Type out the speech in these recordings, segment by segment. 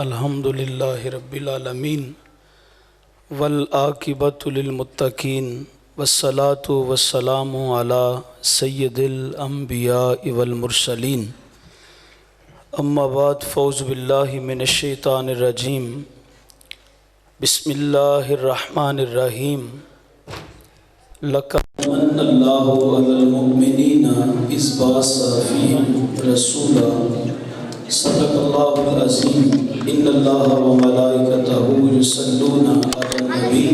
الحمد للہ رب العالمین والعاقبۃ للمتقین والصلاة والسلام علی سید الانبیاء والمرسلین اما بعد فاعوذ باللہ من الشیطان الرجیم بسم اللہ الرحمن الرحیم لقد من اللہ علی المؤمنین اذ بعث فیہم رسولا صدق اللہ العظیم ان اللہ وملائکتہ یصلون علی النبی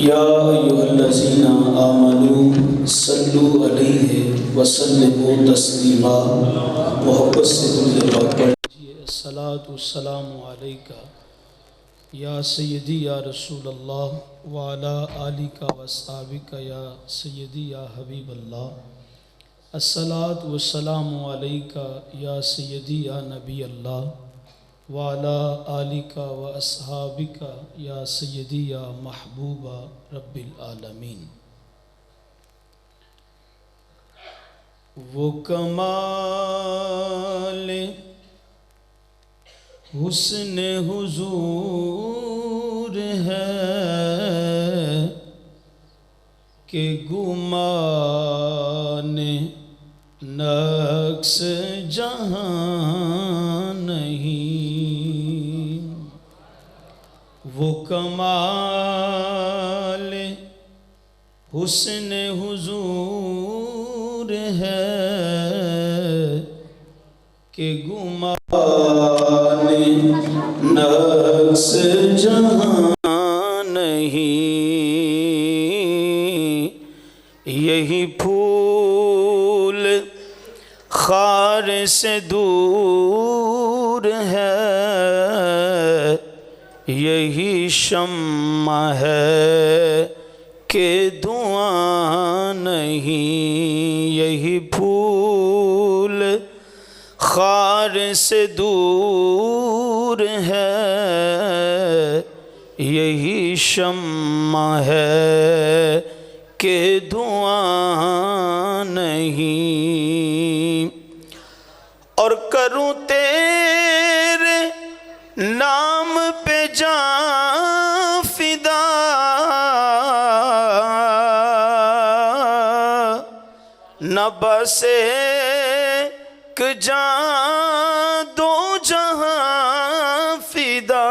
یا ایھا الذین آمنوا صلوا علیہ وسلموا تسلیما۔ محبت سے درود پاک پڑھیے۔ الصلاۃ والسلام علیک یا سیدی یا رسول اللہ وعلی آلک واصحابک یا سیدی یا حبیب اللہ۔ الصلاۃ والسلام علیک یا سیدی یا نبی اللہ وعلی آلک واصحابک یا سیدی یا محبوب رب العالمین۔ وہ کمال حسن حضور ہے کہ گمان نقص جہاں نہیں۔ وہ کمال حسن حضور ہے کہ گمان نقص جہاں نہیں۔ یہی پھول خار سے دور ہے، یہی شمع ہے کہ دعا نہیں۔ یہی پھول خار سے دور ہے، یہی شمع ہے کہ دعا نہیں۔ اور کروں تیرے نام پہ جاں فدا، نہ بس ایک جاں دو جہاں فدا۔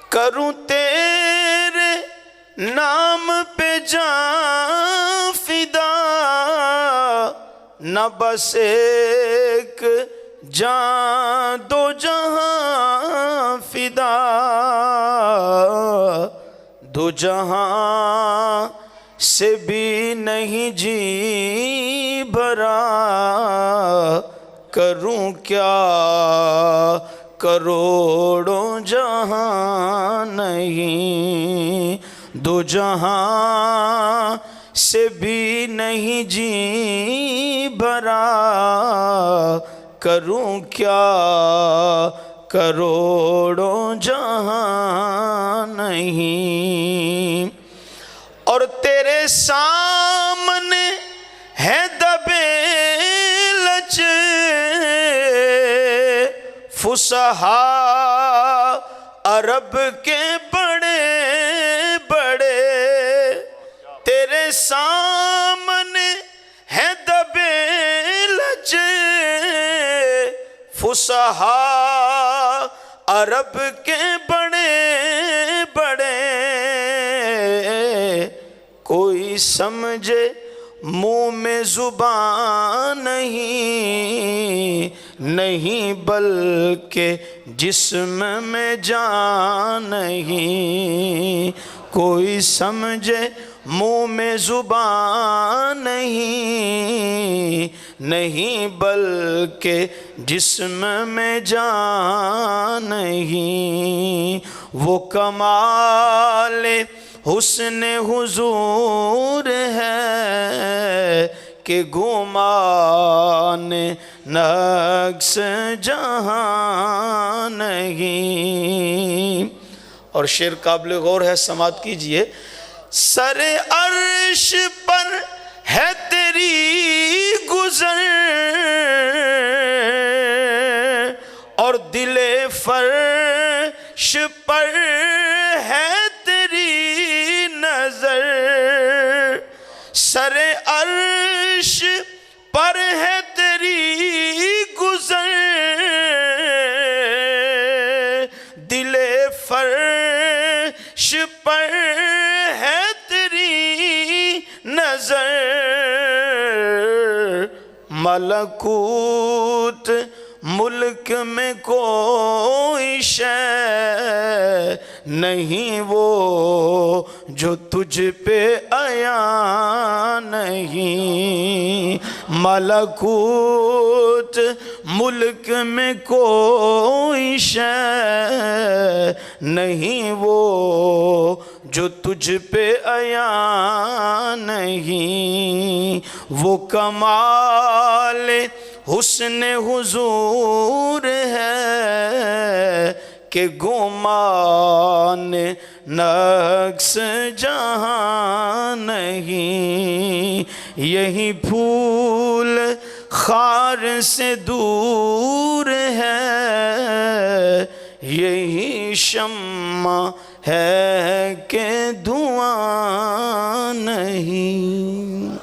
کروں تیرے نام پہ جاں فدا، نہ بس ایک جاں دو جہاں فدا۔ دو جہاں سے بھی نہیں جی بھرا، کروں کیا کروڑوں جہاں نہیں۔ دو جہاں سے بھی نہیں جی بھرا، کروں کیا کروڑوں جہاں نہیں۔ اور تیرے سامنے ہے دبے لچ فصحاء عرب کے بڑے بڑے۔ تیرے سامنے ہے دبے لچ فصحاء عرب کے بڑے بڑے۔ کوئی سمجھے منہ میں زبان نہیں، نہیں بلکہ جسم میں جان نہیں۔ کوئی سمجھے منہ میں زبان نہیں، نہیں بلکہ جسم میں جان نہیں۔ وہ کمال حسن حضور ہے کہ گمان نقص جہاں نہیں۔ اور شعر قابل غور ہے، سماعت کیجئے۔ سر عرش پر ہے تیری گزر، سر عرش پر ہے تیری گزر، دل فرش پر ہے تیری نظر، ملکوت ملک میں کوئی شے نہیں وہ جو تجھ پہ عیاں نہیں، ملکوت ملک میں کوئی شے نہیں وہ جو تجھ پہ عیاں نہیں، وہ کمال حسن حضور ہے کہ گمان نقص جہاں نہیں، یہی پھول خار سے دور ہے، یہی شمع ہے کہ دھواں نہیں۔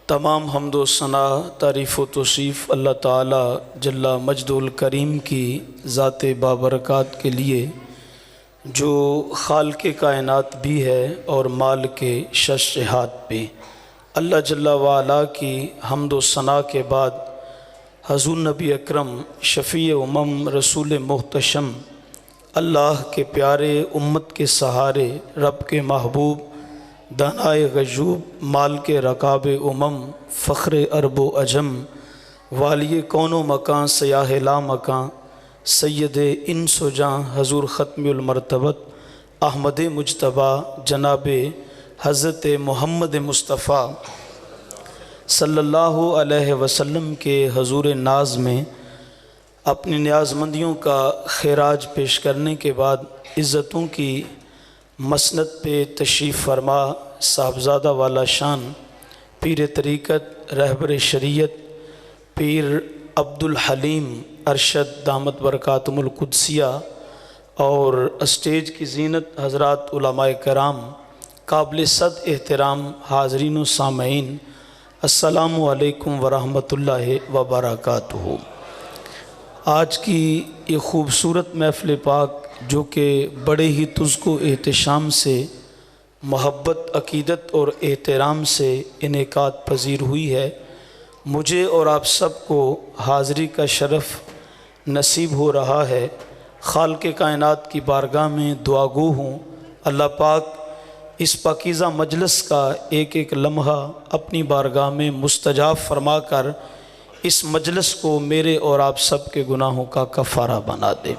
تمام حمد و ثنا، تعریف و توصیف اللہ تعالیٰ جل مجد الکریم کی ذات بابرکات کے لیے، جو خالق کائنات بھی ہے اور مالک ششہات بھی۔ اللہ جل وعلا کی حمد و ثنا کے بعد حضور نبی اکرم شفیع امم رسول محتشم، اللہ کے پیارے، امت کے سہارے، رب کے محبوب، دانائے غیوب، مال کے رکاب امم، فخر عرب و عجم، والی کون و مکان، سیاہ لا مکان، سید انس و جاں، حضور ختم المرتبت احمد مجتبیٰ جناب حضرت محمد مصطفیٰ صلی اللہ علیہ وسلم کے حضور ناز میں اپنی نیاز مندیوں کا خراج پیش کرنے کے بعد عزتوں کی مسند پہ تشریف فرما صاحبزادہ والا شان پیر طریقت رہبر شریعت پیر عبدالحلیم ارشد دامت برکاتم القدسیہ اور اسٹیج کی زینت حضرات علماء کرام، قابل صد احترام حاضرین و سامعین، السلام علیکم ورحمۃ اللہ وبرکاتہ۔ آج کی یہ خوبصورت محفل پاک جو کہ بڑے ہی تزک و احتشام سے، محبت، عقیدت اور احترام سے انعقاد پذیر ہوئی ہے، مجھے اور آپ سب کو حاضری کا شرف نصیب ہو رہا ہے۔ خالق کائنات کی بارگاہ میں دعا گو ہوں، اللہ پاک اس پاکیزہ مجلس کا ایک ایک لمحہ اپنی بارگاہ میں مستجاب فرما کر اس مجلس کو میرے اور آپ سب کے گناہوں کا کفارہ بنا دے۔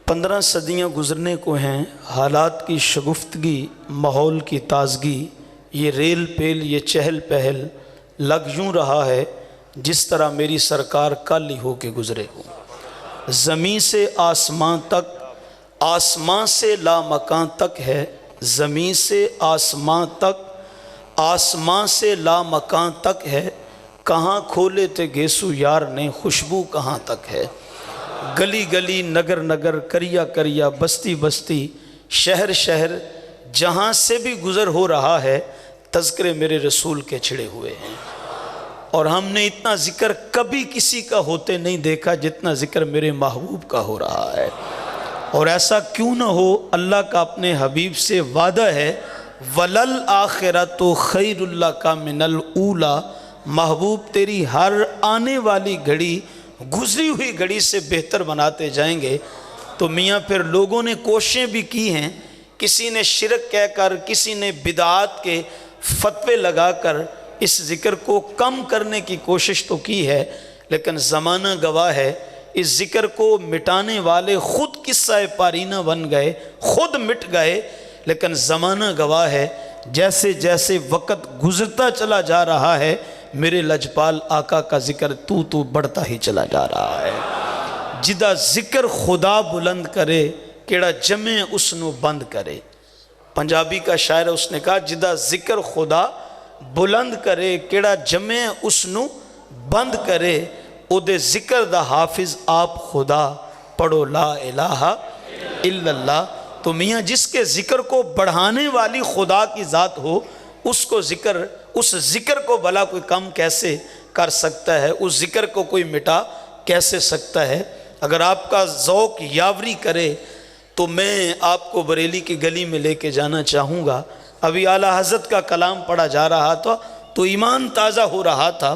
15 صدیاں گزرنے کو ہیں، حالات کی شگفتگی، ماحول کی تازگی، یہ ریل پیل، یہ چہل پہل لگ یوں رہا ہے جس طرح میری سرکار کل ہی ہو کے گزرے ہوں۔ زمین سے آسمان تک، آسمان سے لامکان تک ہے، زمین سے آسمان تک، آسمان سے لامکان تک ہے، کہاں کھولے تھے گیسو یار نے، خوشبو کہاں تک ہے۔ گلی گلی، نگر نگر، کریا کریا، بستی بستی، شہر شہر، جہاں سے بھی گزر ہو رہا ہے، تذکرے میرے رسول کے چھڑے ہوئے ہیں۔ اور ہم نے اتنا ذکر کبھی کسی کا ہوتے نہیں دیکھا جتنا ذکر میرے محبوب کا ہو رہا ہے۔ اور ایسا کیوں نہ ہو، اللہ کا اپنے حبیب سے وعدہ ہے، وَلَلْآخِرَةُ خَيْرٌ لَكَ مِنَ الْأُولَى، محبوب تیری ہر آنے والی گھڑی گزری ہوئی گھڑی سے بہتر بناتے جائیں گے۔ تو میاں پھر لوگوں نے کوششیں بھی کی ہیں، کسی نے شرک کہہ کر، کسی نے بدعات کے فتوے لگا کر اس ذکر کو کم کرنے کی کوشش تو کی ہے، لیکن زمانہ گواہ ہے اس ذکر کو مٹانے والے خود قصہ پارینہ بن گئے، خود مٹ گئے، لیکن زمانہ گواہ ہے جیسے جیسے وقت گزرتا چلا جا رہا ہے، میرے لجپال آقا کا ذکر تو بڑھتا ہی چلا جا رہا ہے۔ جدا ذکر خدا بلند کرے، کیڑا جمع اس نو بند کرے۔ پنجابی کا شاعر اس نے کہا، جدا ذکر خدا بلند کرے، کیڑا جمع اس نو بند کرے، او دے ذکر دا حافظ آپ خدا، پڑھو لا الہ الا اللہ۔ تو میاں جس کے ذکر کو بڑھانے والی خدا کی ذات ہو اس ذکر کو بھلا کوئی کم کیسے کر سکتا ہے، اس ذکر کو کوئی مٹا کیسے سکتا ہے؟ اگر آپ کا ذوق یاوری کرے تو میں آپ کو بریلی کی گلی میں لے کے جانا چاہوں گا۔ ابھی اعلیٰ حضرت کا کلام پڑھا جا رہا تھا تو ایمان تازہ ہو رہا تھا۔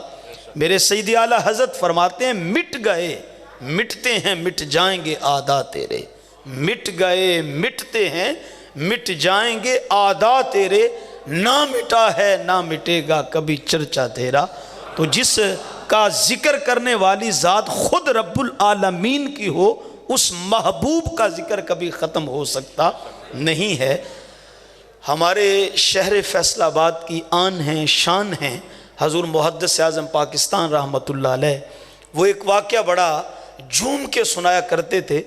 میرے سیدی اعلیٰ حضرت فرماتے ہیں مٹ گئے مٹتے ہیں مٹ جائیں گے عادات تیرے، مٹ گئے مٹتے ہیں مٹ جائیں گے عادات تیرے، نہ مٹا ہے نہ مٹے گا کبھی چرچا تیرا۔ تو جس کا ذکر کرنے والی ذات خود رب العالمین کی ہو، اس محبوب کا ذکر کبھی ختم ہو سکتا نہیں ہے۔ ہمارے شہر فیصل آباد کی آن ہیں شان ہیں حضور محدث اعظم پاکستان رحمۃ اللہ علیہ۔ وہ ایک واقعہ بڑا جھوم کے سنایا کرتے تھے۔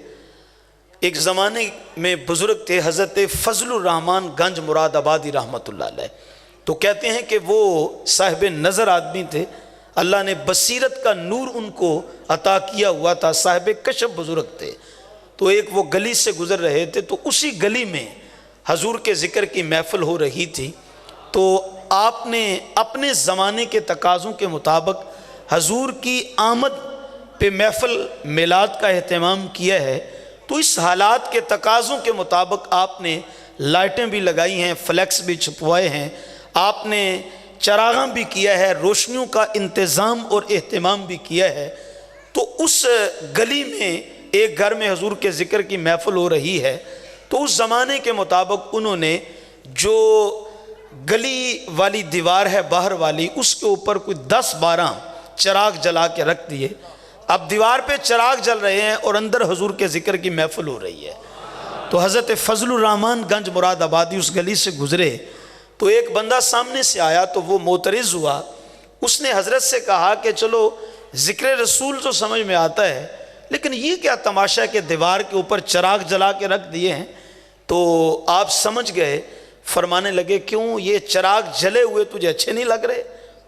ایک زمانے میں بزرگ تھے حضرت فضل الرحمن گنج مراد آبادی رحمۃ اللہ علیہ۔ تو کہتے ہیں کہ وہ صاحب نظر آدمی تھے، اللہ نے بصیرت کا نور ان کو عطا کیا ہوا تھا، صاحب کشف بزرگ تھے۔ تو ایک وہ گلی سے گزر رہے تھے تو اسی گلی میں حضور کے ذکر کی محفل ہو رہی تھی۔ تو آپ نے اپنے زمانے کے تقاضوں کے مطابق حضور کی آمد پہ محفل میلاد کا اہتمام کیا ہے۔ تو اس حالات کے تقاضوں کے مطابق آپ نے لائٹیں بھی لگائی ہیں، فلیکس بھی چھپوائے ہیں، آپ نے چراغاں بھی کیا ہے، روشنیوں کا انتظام اور اہتمام بھی کیا ہے۔ تو اس گلی میں ایک گھر میں حضور کے ذکر کی محفل ہو رہی ہے۔ تو اس زمانے کے مطابق انہوں نے جو گلی والی دیوار ہے باہر والی، اس کے اوپر کوئی 10-12 چراغ جلا کے رکھ دیے۔ اب دیوار پہ چراغ جل رہے ہیں اور اندر حضور کے ذکر کی محفل ہو رہی ہے۔ تو حضرت فضل الرحمن گنج مراد آبادی اس گلی سے گزرے تو ایک بندہ سامنے سے آیا تو وہ معترض ہوا۔ اس نے حضرت سے کہا کہ چلو ذکر رسول تو سمجھ میں آتا ہے، لیکن یہ کیا تماشا کہ دیوار کے اوپر چراغ جلا کے رکھ دیے ہیں؟ تو آپ سمجھ گئے، فرمانے لگے کیوں یہ چراغ جلے ہوئے تجھے اچھے نہیں لگ رہے؟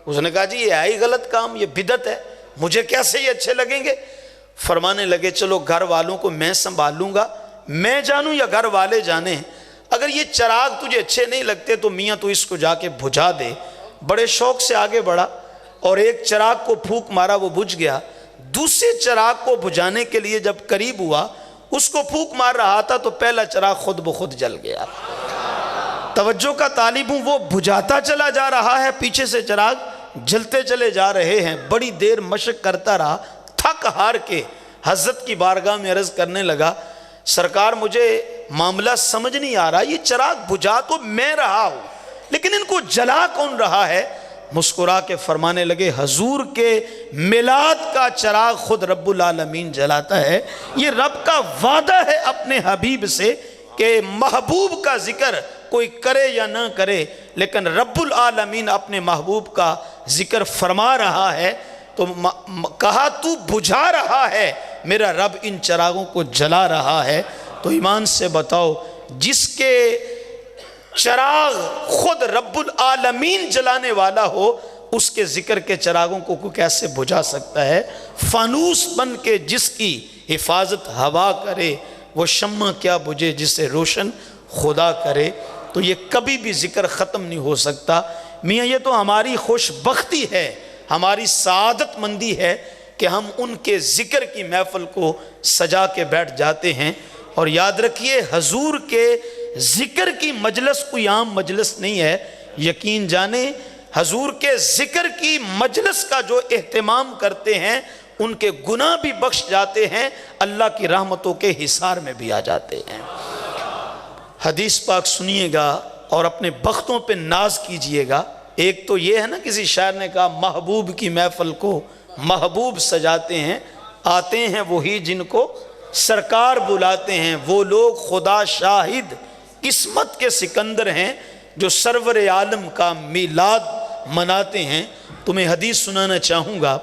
اس نے کہا جی یہ ہے ہی غلط کام، یہ بدعت ہے، مجھے کیسے یہ اچھے لگیں گے؟ فرمانے لگے چلو گھر والوں کو میں سنبھال لوں گا، میں جانوں یا گھر والے جانیں، اگر یہ چراغ تجھے اچھے نہیں لگتے تو میاں تو اس کو جا کے بجھا دے۔ بڑے شوق سے آگے بڑھا اور ایک چراغ کو پھونک مارا، وہ بجھ گیا۔ دوسرے چراغ کو بجھانے کے لیے جب قریب ہوا، اس کو پھونک مار رہا تھا تو پہلا چراغ خود بخود جل گیا۔ توجہ کا طالب ہوں، وہ بجھاتا چلا جا رہا ہے، پیچھے سے چراغ جلتے چلے جا رہے ہیں۔ بڑی دیر مشق کرتا رہا، تھک ہار کے حضرت کی بارگاہ میں عرض کرنے لگا سرکار مجھے معاملہ سمجھ نہیں آ رہا، یہ چراغ بجھا تو میں رہا ہوں لیکن ان کو جلا کون رہا ہے؟ مسکرا کے فرمانے لگے حضور کے میلاد کا چراغ خود رب العالمین جلاتا ہے۔ یہ رب کا وعدہ ہے اپنے حبیب سے کہ محبوب کا ذکر کوئی کرے یا نہ کرے، لیکن رب العالمین اپنے محبوب کا ذکر فرما رہا ہے۔ تو کہا تو بجھا رہا ہے، میرا رب ان چراغوں کو جلا رہا ہے۔ تو ایمان سے بتاؤ جس کے چراغ خود رب العالمین جلانے والا ہو، اس کے ذکر کے چراغوں کو کوئی کیسے بجھا سکتا ہے؟ فانوس بن کے جس کی حفاظت ہوا کرے، وہ شمع کیا بجھے جسے روشن خدا کرے۔ تو یہ کبھی بھی ذکر ختم نہیں ہو سکتا۔ میاں یہ تو ہماری خوش بختی ہے، ہماری سعادت مندی ہے کہ ہم ان کے ذکر کی محفل کو سجا کے بیٹھ جاتے ہیں۔ اور یاد رکھیے حضور کے ذکر کی مجلس کوئی عام مجلس نہیں ہے۔ یقین جانیں حضور کے ذکر کی مجلس کا جو اہتمام کرتے ہیں ان کے گناہ بھی بخش جاتے ہیں، اللہ کی رحمتوں کے حصار میں بھی آ جاتے ہیں۔ حدیث پاک سنیے گا اور اپنے بختوں پہ ناز کیجئے گا۔ ایک تو یہ ہے نا، کسی شاعر نے کہا محبوب کی محفل کو محبوب سجاتے ہیں، آتے ہیں وہی جن کو سرکار بلاتے ہیں، وہ لوگ خدا شاہد قسمت کے سکندر ہیں جو سرور عالم کا میلاد مناتے ہیں۔ تمہیں حدیث سنانا چاہوں گا،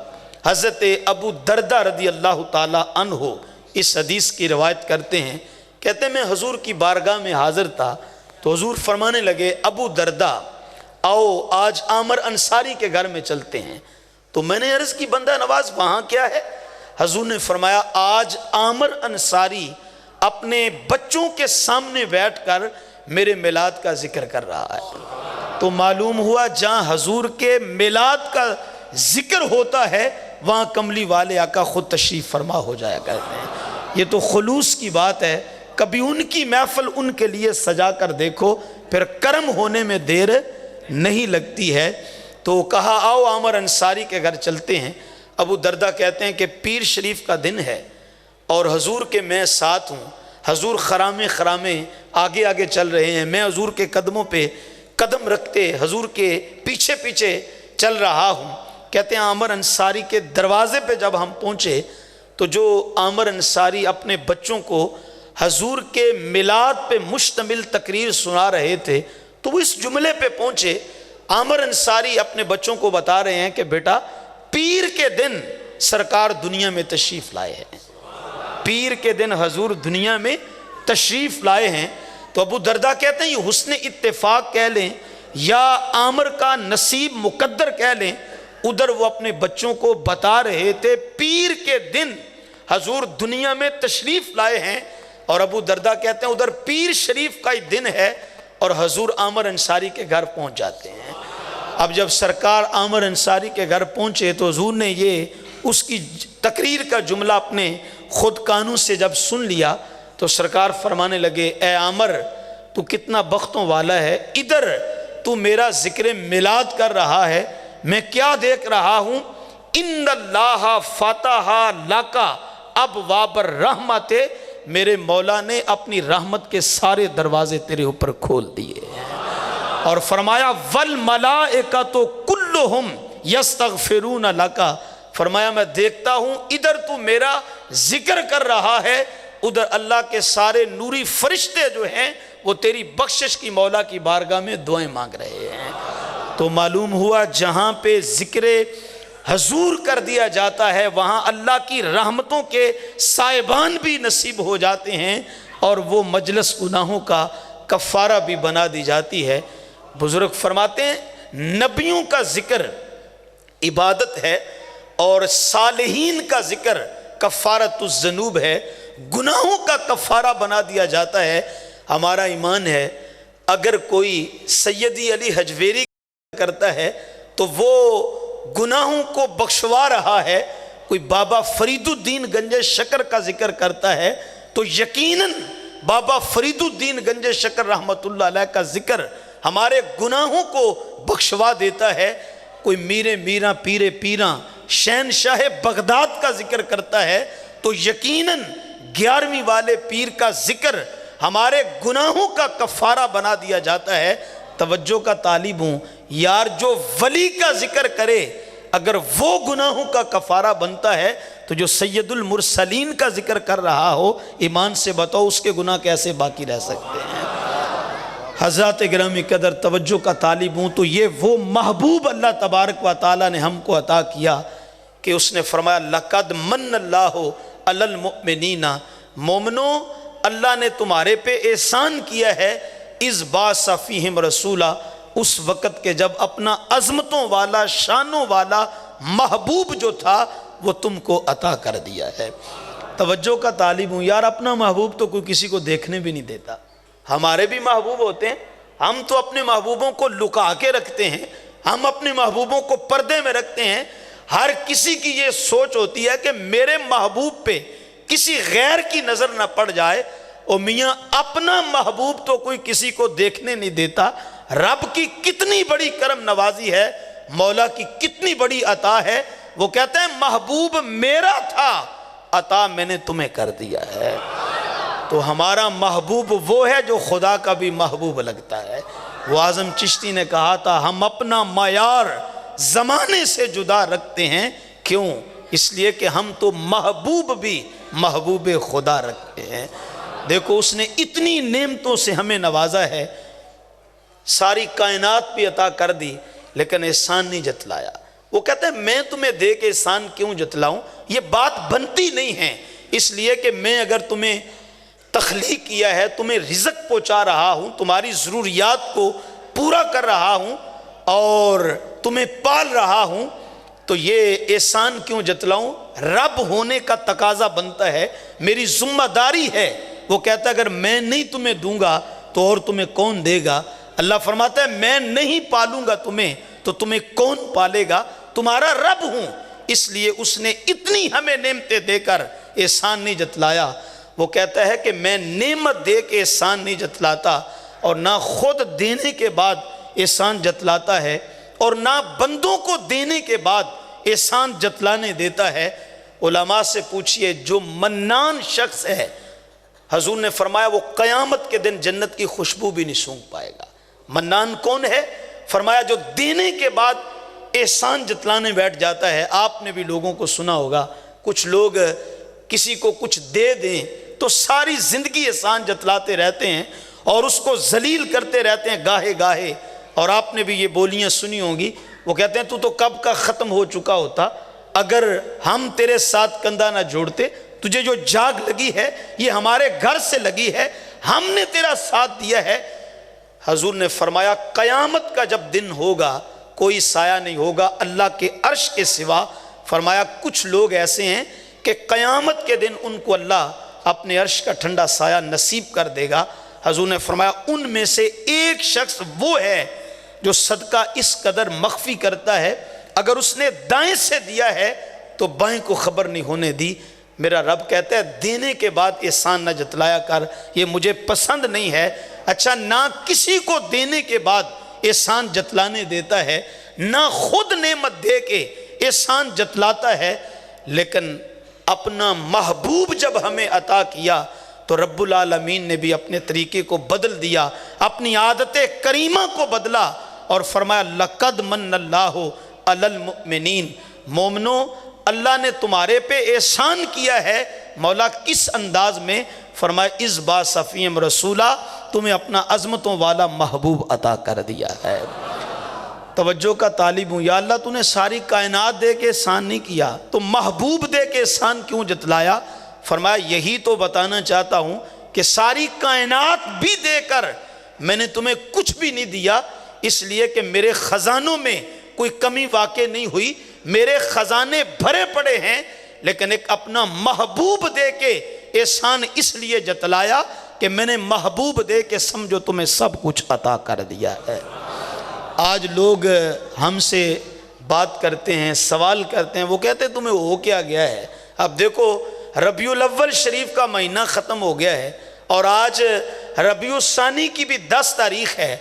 حضرت ابو دردہ رضی اللہ تعالی عنہ اس حدیث کی روایت کرتے ہیں، کہتے ہیں میں حضور کی بارگاہ میں حاضر تھا تو حضور فرمانے لگے ابو دردہ آؤ آج عامر انصاری کے گھر میں چلتے ہیں۔ تو میں نے عرض کی بندہ نواز وہاں کیا ہے؟ حضور نے فرمایا آج عامر انصاری اپنے بچوں کے سامنے بیٹھ کر میرے میلاد کا ذکر کر رہا ہے۔ تو معلوم ہوا جہاں حضور کے میلاد کا ذکر ہوتا ہے وہاں کملی والے آقا خود تشریف فرما ہو جایا کرتے ہیں۔ یہ تو خلوص کی بات ہے، کبھی ان کی محفل ان کے لیے سجا کر دیکھو، پھر کرم ہونے میں دیر نہیں لگتی ہے۔ تو کہا آؤ عامر انصاری کے گھر چلتے ہیں۔ ابو دردہ کہتے ہیں کہ پیر شریف کا دن ہے اور حضور کے میں ساتھ ہوں، حضور خرامے خرامے آگے آگے چل رہے ہیں، میں حضور کے قدموں پہ قدم رکھتے حضور کے پیچھے پیچھے چل رہا ہوں۔ کہتے ہیں عامر انصاری کے دروازے پہ جب ہم پہنچے تو جو عامر انصاری اپنے بچوں کو حضور کے میلاد پہ مشتمل تقریر سنا رہے تھے تو وہ اس جملے پہ پہنچے۔ عامر انصاری اپنے بچوں کو بتا رہے ہیں کہ بیٹا پیر کے دن سرکار دنیا میں تشریف لائے ہیں، پیر کے دن حضور دنیا میں تشریف لائے ہیں۔ تو ابو دردہ کہتے ہیں یہ حسن اتفاق کہہ لیں یا عامر کا نصیب مقدر کہہ لیں، ادھر وہ اپنے بچوں کو بتا رہے تھے پیر کے دن حضور دنیا میں تشریف لائے ہیں، اور ابو دردہ کہتے ہیں ادھر پیر شریف کا ہی دن ہے اور حضور عامر انصاری کے گھر پہنچ جاتے ہیں۔ اب جب سرکار عامر انصاری کے گھر پہنچے تو حضور نے یہ اس کی تقریر کا جملہ اپنے خود کانوں سے جب سن لیا تو سرکار فرمانے لگے اے عامر تو کتنا بختوں والا ہے، ادھر تو میرا ذکر میلاد کر رہا ہے، میں کیا دیکھ رہا ہوں، ان اللہ فتح لکا ابواب الرحمت، میرے مولا نے اپنی رحمت کے سارے دروازے تیرے اوپر کھول دیے اور فرمایا والملائکۃ کلہم یستغفرون لکا، فرمایا میں دیکھتا ہوں ادھر تو میرا ذکر کر رہا ہے، ادھر اللہ کے سارے نوری فرشتے جو ہیں وہ تیری بخشش کی مولا کی بارگاہ میں دعائیں مانگ رہے ہیں۔ تو معلوم ہوا جہاں پہ ذکر حضور کر دیا جاتا ہے وہاں اللہ کی رحمتوں کے سائبان بھی نصیب ہو جاتے ہیں اور وہ مجلس گناہوں کا کفارہ بھی بنا دی جاتی ہے۔ بزرگ فرماتے ہیں نبیوں کا ذکر عبادت ہے اور صالحین کا ذکر کفارۃ الذنوب ہے، گناہوں کا کفارہ بنا دیا جاتا ہے۔ ہمارا ایمان ہے اگر کوئی سیدی علی حجویری کرتا ہے تو وہ گناہوں کو بخشوا رہا ہے، کوئی بابا فرید الدین گنج شکر کا ذکر کرتا ہے تو یقیناً بابا فرید الدین گنج شکر رحمت اللہ علیہ کا ذکر ہمارے گناہوں کو بخشوا دیتا ہے۔ کوئی میرے میراں پیرے پیراں شہنشاہ بغداد کا ذکر کرتا ہے تو یقیناً 11ویں والے پیر کا ذکر ہمارے گناہوں کا کفارہ بنا دیا جاتا ہے۔ توجہ کا طالب ہوں یار، جو ولی کا ذکر کرے اگر وہ گناہوں کا کفارہ بنتا ہے تو جو سید المرسلین کا ذکر کر رہا ہو ایمان سے بتاؤ اس کے گناہ کیسے باقی رہ سکتے ہیں۔ حضرات گرامی قدر توجہ کا طالب ہوں تو یہ وہ محبوب اللہ تبارک و تعالی نے ہم کو عطا کیا کہ اس نے فرمایا لقد من اللہ علی المؤمنین، مومنو اللہ نے تمہارے پہ احسان کیا ہے، اذ بعث فیہم رسولا، اس وقت کے جب اپنا عظمتوں والا شانوں والا محبوب جو تھا وہ تم کو عطا کر دیا ہے۔ توجہ کا طالب ہوں یار، اپنا محبوب تو کوئی کسی کو دیکھنے بھی نہیں دیتا، ہمارے بھی محبوب ہوتے ہیں، ہم تو اپنے محبوبوں کو لکا کے رکھتے ہیں، ہم اپنے محبوبوں کو پردے میں رکھتے ہیں۔ ہر کسی کی یہ سوچ ہوتی ہے کہ میرے محبوب پہ کسی غیر کی نظر نہ پڑ جائے، اور میاں اپنا محبوب تو کوئی کسی کو دیکھنے نہیں دیتا۔ رب کی کتنی بڑی کرم نوازی ہے، مولا کی کتنی بڑی عطا ہے، وہ کہتے ہیں محبوب میرا تھا عطا میں نے تمہیں کر دیا ہے۔ تو ہمارا محبوب وہ ہے جو خدا کا بھی محبوب لگتا ہے۔ وہ اعظم چشتی نے کہا تھا ہم اپنا معیار زمانے سے جدا رکھتے ہیں، کیوں؟ اس لیے کہ ہم تو محبوب بھی محبوب خدا رکھتے ہیں۔ دیکھو اس نے اتنی نعمتوں سے ہمیں نوازا ہے، ساری کائنات بھی عطا کر دی لیکن احسان نہیں جتلایا۔ وہ کہتے ہیں میں تمہیں دے کے احسان کیوں جتلاؤں، یہ بات بنتی نہیں ہے، اس لیے کہ میں اگر تمہیں تخلیق کیا ہے، تمہیں رزق پہنچا رہا ہوں، تمہاری ضروریات کو پورا کر رہا ہوں اور تمہیں پال رہا ہوں تو یہ احسان کیوں جتلاؤں؟ رب ہونے کا تقاضا بنتا ہے، میری ذمہ داری ہے وہ کہتا ہے اگر میں نہیں تمہیں دوں گا تو اور تمہیں کون دے گا؟ اللہ فرماتا ہے میں نہیں پالوں گا تمہیں تو تمہیں کون پالے گا؟ تمہارا رب ہوں۔ اس لیے اس نے اتنی ہمیں نعمتیں دے کر احسان نہیں جتلایا۔ وہ کہتا ہے کہ میں نعمت دے کے احسان نہیں جتلاتا، اور نہ خود دینے کے بعد احسان جتلاتا ہے، اور نہ بندوں کو دینے کے بعد احسان جتلانے دیتا ہے۔ علماء سے پوچھئے جو منان شخص ہے، حضور نے فرمایا وہ قیامت کے دن جنت کی خوشبو بھی نہیں سونگھ پائے گا۔ منان کون ہے؟ فرمایا جو دینے کے بعد احسان جتلانے بیٹھ جاتا ہے۔ آپ نے بھی لوگوں کو سنا ہوگا، کچھ لوگ کسی کو کچھ دے دیں تو ساری زندگی احسان جتلاتے رہتے ہیں اور اس کو ذلیل کرتے رہتے ہیں گاہے گاہے۔ اور آپ نے بھی یہ بولیاں سنی ہوں گی، وہ کہتے ہیں تو کب کا ختم ہو چکا ہوتا اگر ہم تیرے ساتھ کندھا نہ جوڑتے، تجھے جو جاگ لگی ہے یہ ہمارے گھر سے لگی ہے، ہم نے تیرا ساتھ دیا ہے۔ حضور نے فرمایا قیامت کا جب دن ہوگا کوئی سایہ نہیں ہوگا اللہ کے عرش کے سوا۔ فرمایا کچھ لوگ ایسے ہیں کہ قیامت کے دن ان کو اللہ اپنے عرش کا ٹھنڈا سایہ نصیب کر دے گا۔ حضور نے فرمایا ان میں سے ایک شخص وہ ہے جو صدقہ اس قدر مخفی کرتا ہے، اگر اس نے دائیں سے دیا ہے تو بائیں کو خبر نہیں ہونے دی۔ میرا رب کہتا ہے دینے کے بعد احسان نہ جتلایا کر، یہ مجھے پسند نہیں ہے۔ اچھا، نہ کسی کو دینے کے بعد احسان جتلانے دیتا ہے، نہ خود نعمت دے کے احسان جتلاتا ہے، لیکن اپنا محبوب جب ہمیں عطا کیا تو رب العالمین نے بھی اپنے طریقے کو بدل دیا، اپنی عادت کریمہ کو بدلا اور فرمایا لقد من اللہ علی المؤمنین، مومنو اللہ نے تمہارے پہ احسان کیا ہے۔ مولا کس انداز میں؟ فرمایا اذ بعث فیہم رسولا، تمہیں اپنا عظمتوں والا محبوب عطا کر دیا ہے۔ توجہ کا طالب ہوں، یا اللہ تو نے ساری کائنات دے کے احسان نہیں کیا تو محبوب دے کے احسان کیوں جتلایا؟ فرمایا یہی تو بتانا چاہتا ہوں کہ ساری کائنات بھی دے کر میں نے تمہیں کچھ بھی نہیں دیا، اس لیے کہ میرے خزانوں میں کوئی کمی واقع نہیں ہوئی، میرے خزانے بھرے پڑے ہیں، لیکن ایک اپنا محبوب دے کے احسان اس لیے جتلایا کہ میں نے محبوب دے کے سمجھو تمہیں سب کچھ عطا کر دیا ہے۔ آج لوگ ہم سے بات کرتے ہیں، سوال کرتے ہیں، وہ کہتے ہیں تمہیں ہو کیا گیا ہے؟ اب دیکھو ربیع الاول شریف کا مہینہ ختم ہو گیا ہے اور آج ربیع الثانی کی بھی 10 تاریخ ہے،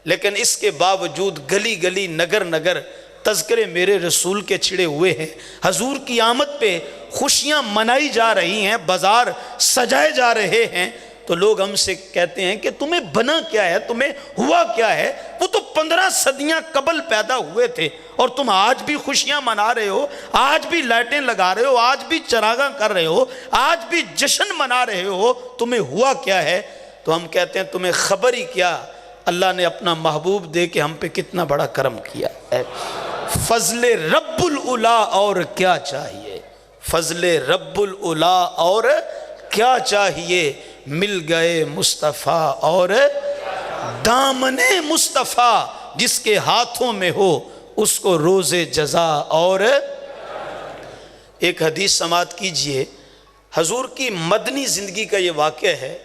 لیکن اس کے باوجود گلی گلی نگر نگر تذکرے میرے رسول کے چھڑے ہوئے ہیں، حضور کی آمد پہ خوشیاں منائی جا رہی ہیں، بازار سجائے جا رہے ہیں۔ تو لوگ ہم سے کہتے ہیں کہ تمہیں بنا کیا ہے، تمہیں ہوا کیا ہے؟ وہ تو 15 صدیاں قبل پیدا ہوئے تھے اور تم آج بھی خوشیاں منا رہے ہو، آج بھی لائٹیں لگا رہے ہو، آج بھی چراغاں کر رہے ہو، آج بھی جشن منا رہے ہو، تمہیں ہوا کیا ہے؟ تو ہم کہتے ہیں تمہیں خبر ہی کیا، اللہ نے اپنا محبوب دے کے ہم پہ کتنا بڑا کرم کیا ہے۔ فضل رب العلا اور کیا چاہیے، فضل رب العلا اور کیا چاہیے، مل گئے مصطفیٰ اور دامن مصطفیٰ، جس کے ہاتھوں میں ہو اس کو روز جزا اور۔ ایک حدیث سماعت کیجئے، حضور کی مدنی زندگی کا یہ واقعہ ہے۔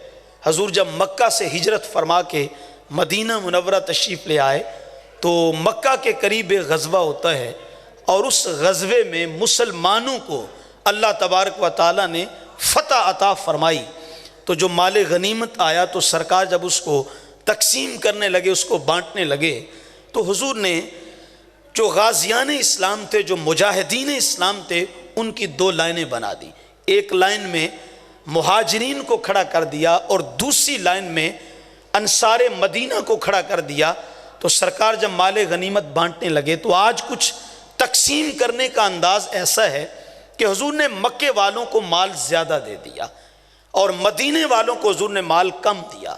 حضور جب مکہ سے ہجرت فرما کے مدینہ منورہ تشریف لے آئے تو مکہ کے قریب ایک غزوہ ہوتا ہے، اور اس غزوے میں مسلمانوں کو اللہ تبارک و تعالیٰ نے فتح عطا فرمائی۔ تو جو مال غنیمت آیا تو سرکار جب اس کو تقسیم کرنے لگے، اس کو بانٹنے لگے، تو حضور نے جو غازیان اسلام تھے، جو مجاہدین اسلام تھے، ان کی 2 لائنیں بنا دی۔ ایک لائن میں مہاجرین کو کھڑا کر دیا اور دوسری لائن میں انصار مدینہ کو کھڑا کر دیا۔ تو سرکار جب مال غنیمت بانٹنے لگے تو آج کچھ تقسیم کرنے کا انداز ایسا ہے کہ حضور نے مکے والوں کو مال زیادہ دے دیا اور مدینے والوں کو حضور نے مال کم دیا،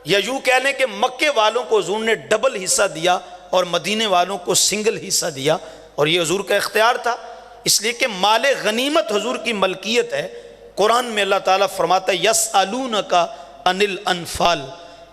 یا یوں کہہ لیں کہ مکے والوں کو حضور نے ڈبل حصہ دیا اور مدینے والوں کو سنگل حصہ دیا، اور یہ حضور کا اختیار تھا، اس لیے کہ مال غنیمت حضور کی ملکیت ہے۔ قرآن میں اللہ تعالیٰ فرماتا ہے یسألونک عن الانفال،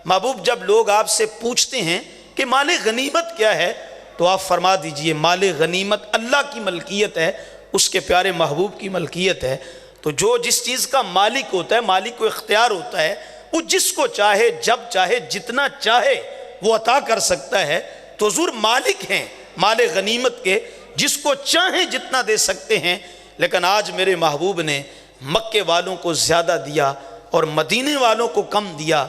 محبوب جب لوگ آپ سے پوچھتے ہیں کہ مال غنیمت کیا ہے تو آپ فرما دیجئے مال غنیمت اللہ کی ملکیت ہے، اس کے پیارے محبوب کی ملکیت ہے۔ تو جو جس چیز کا مالک ہوتا ہے، مالک کو اختیار ہوتا ہے، وہ جس کو چاہے جب چاہے جتنا چاہے وہ عطا کر سکتا ہے۔ تو حضور مالک ہیں مال غنیمت کے، جس کو چاہیں جتنا دے سکتے ہیں۔ لیکن آج میرے محبوب نے مکے والوں کو زیادہ دیا اور مدینے والوں کو کم دیا۔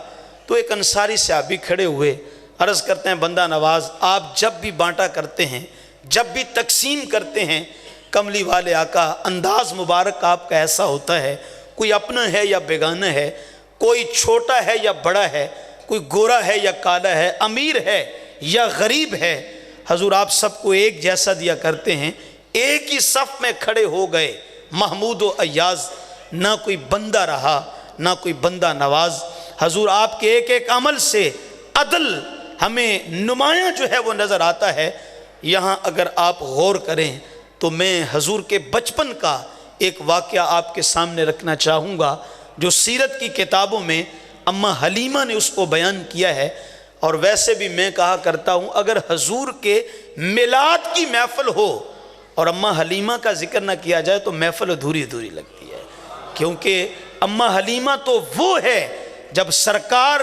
تو ایک انصاری صحابی کھڑے ہوئے، عرض کرتے ہیں بندہ نواز، آپ جب بھی بانٹا کرتے ہیں، جب بھی تقسیم کرتے ہیں، کملی والے آقا انداز مبارک آپ کا ایسا ہوتا ہے، کوئی اپنا ہے یا بیگانہ ہے، کوئی چھوٹا ہے یا بڑا ہے، کوئی گورا ہے یا کالا ہے، امیر ہے یا غریب ہے، حضور آپ سب کو ایک جیسا دیا کرتے ہیں۔ ایک ہی صف میں کھڑے ہو گئے محمود و ایاز، نہ کوئی بندہ رہا نہ کوئی بندہ نواز۔ حضور آپ کے ایک ایک عمل سے عدل ہمیں نمایاں جو ہے وہ نظر آتا ہے۔ یہاں اگر آپ غور کریں تو میں حضور کے بچپن کا ایک واقعہ آپ کے سامنے رکھنا چاہوں گا، جو سیرت کی کتابوں میں اماں حلیمہ نے اس کو بیان کیا ہے۔ اور ویسے بھی میں کہا کرتا ہوں، اگر حضور کے میلاد کی محفل ہو اور اماں حلیمہ کا ذکر نہ کیا جائے تو محفل ادھوری ادھوری لگتی ہے، کیونکہ اماں حلیمہ تو وہ ہے جب سرکار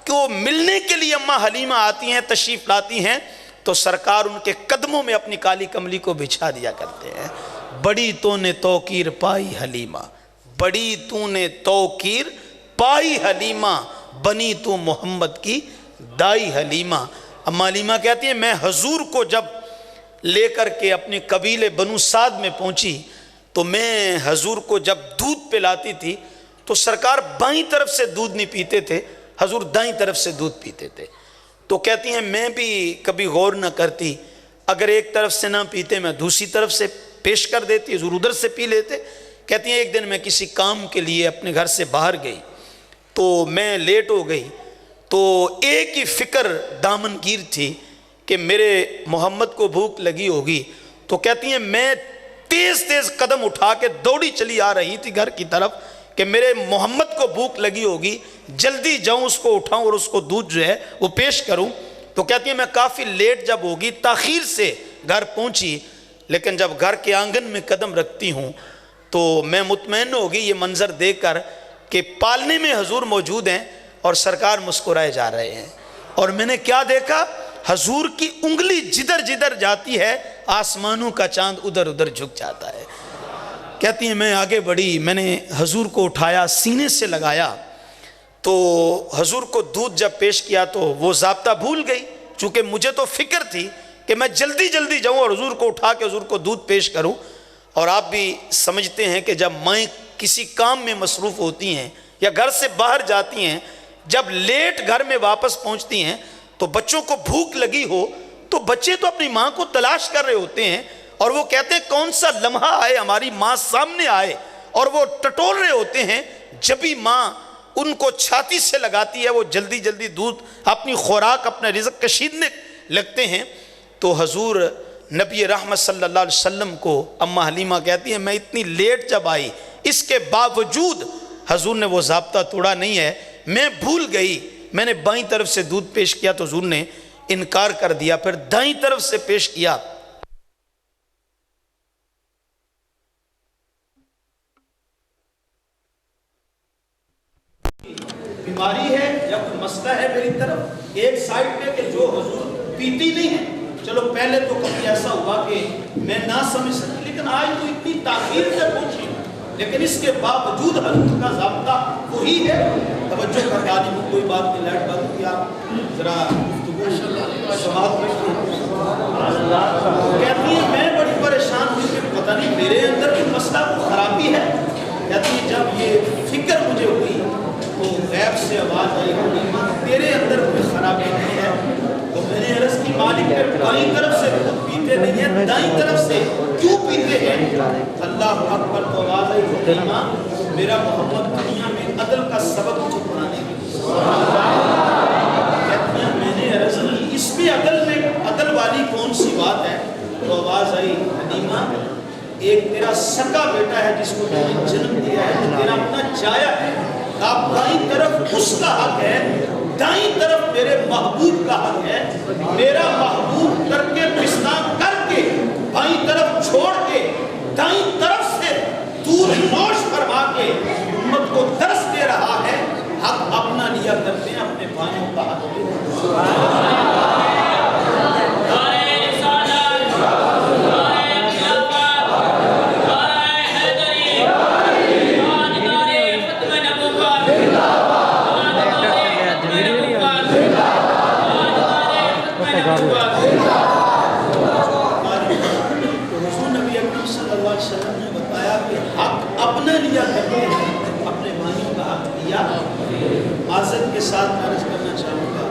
کو ملنے کے لیے اماں حلیمہ آتی ہیں، تشریف لاتی ہیں، تو سرکار ان کے قدموں میں اپنی کالی کملی کو بچھا دیا کرتے ہیں۔ بڑی تو نے توقیر پائی حلیمہ، بڑی تو نے توقیر پائی حلیمہ، بنی تو محمد کی دائی حلیمہ۔ اماں حلیمہ کہتی ہیں میں حضور کو جب لے کر کے اپنے قبیلے بنو سعد میں پہنچی تو میں حضور کو جب دودھ پلاتی تھی تو سرکار بائیں طرف سے دودھ نہیں پیتے تھے، حضور دائیں طرف سے دودھ پیتے تھے۔ تو کہتی ہیں میں بھی کبھی غور نہ کرتی، اگر ایک طرف سے نہ پیتے میں دوسری طرف سے پیش کر دیتی، حضور ادھر سے پی لیتے۔ کہتی ہیں ایک دن میں کسی کام کے لیے اپنے گھر سے باہر گئی تو میں لیٹ ہو گئی، تو ایک ہی فکر دامن گیر تھی کہ میرے محمد کو بھوک لگی ہوگی۔ تو کہتی ہیں میں تیز تیز قدم اٹھا کے دوڑی چلی آ رہی تھی گھر کی طرف کہ میرے محمد کو بھوک لگی ہوگی، جلدی جاؤں اس کو اٹھاؤں اور اس کو دودھ جو ہے وہ پیش کروں۔ تو کہتی ہیں میں کافی لیٹ جب ہوگی تاخیر سے گھر پہنچی، لیکن جب گھر کے آنگن میں قدم رکھتی ہوں تو میں مطمئن ہوگی یہ منظر دیکھ کر کہ پالنے میں حضور موجود ہیں اور سرکار مسکرائے جا رہے ہیں۔ اور میں نے کیا دیکھا، حضور کی انگلی جدھر جدھر جاتی ہے آسمانوں کا چاند ادھر ادھر جھک جاتا ہے۔ کہتی ہیں میں آگے بڑھی، میں نے حضور کو اٹھایا، سینے سے لگایا، تو حضور کو دودھ جب پیش کیا تو وہ ضابطہ بھول گئی، چونکہ مجھے تو فکر تھی کہ میں جلدی جلدی جاؤں اور حضور کو اٹھا کے حضور کو دودھ پیش کروں۔ اور آپ بھی سمجھتے ہیں کہ جب مائیں کسی کام میں مصروف ہوتی ہیں یا گھر سے باہر جاتی ہیں، جب لیٹ گھر میں واپس پہنچتی ہیں تو بچوں کو بھوک لگی ہو تو بچے تو اپنی ماں کو تلاش کر رہے ہوتے ہیں، اور وہ کہتے ہیں کون سا لمحہ آئے ہماری ماں سامنے آئے، اور وہ ٹٹول رہے ہوتے ہیں۔ جب بھی ماں ان کو چھاتی سے لگاتی ہے وہ جلدی جلدی دودھ اپنی خوراک اپنا رزق کشیدنے لگتے ہیں۔ تو حضور نبی رحمت صلی اللہ علیہ وسلم کو اماں حلیمہ کہتی ہیں میں اتنی لیٹ جب آئی، اس کے باوجود حضور نے وہ ضابطہ توڑا نہیں ہے، میں بھول گئی، میں نے بائیں طرف سے دودھ پیش کیا تو حضور نے انکار کر دیا، پھر دائیں طرف سے پیش کیا۔ بیماری ہے یا کوئی مسئلہ ہے میری طرف ایک سائڈ پہ کہ جو حضور پیتی نہیں ہے، چلو پہلے تو کبھی ایسا ہوا کہ میں نہ سمجھ سکی، لیکن آج تو اتنی تاخیر سے پہنچی، لیکن اس کے باوجود حضور کا ضابطہ وہی ہے۔ توجہ کر کے آدمی کوئی بات نہیں، لائٹ بند کی آپ ذرا سماعت میں کہتی ہے میں بڑی پریشان ہوئی کہ پتہ نہیں میرے اندر کوئی مسئلہ کوئی خرابی ہے۔ کہتی ہے جب یہ فکر مجھے ہوئی تو غیب سے آواز آئی تیرے اندر کوئی خرابی نہیں ہے۔ تو میں نے عرض کی مالک پہ بائیں طرف سے خود پیتے نہیں ہیں، دائیں طرف سے کیوں پیتے ہیں؟ اللہ اکبر تو آواز آئی حلیمہ میرا محمد دنیا میں عدل کا سبق مجھے پڑھانے کی۔ کہتی ہیں میں نے عرض کی اس میں عدل والی کون سی بات ہے؟ تو آواز آئی حلیمہ ایک تیرا سکا بیٹا ہے جس کو تو نے جنم دیا ہے، جو تیرا اپنا چایا ہے، آپ دائیں طرف اس کا حق ہے، دائیں طرف میرے محبوب کا حق ہے۔ میرا محبوب ترک پستہ کر کے بائیں طرف چھوڑ کے دائیں طرف سے دودھ نوش نبی اکرم صلی اللہ علیہ وسلم نے بتایا کہ حق اپنا لیا کرتے ہیں، اپنے بھائیوں کا حق لیا۔ معذرت کے ساتھ عرض کرنا چاہوں گا،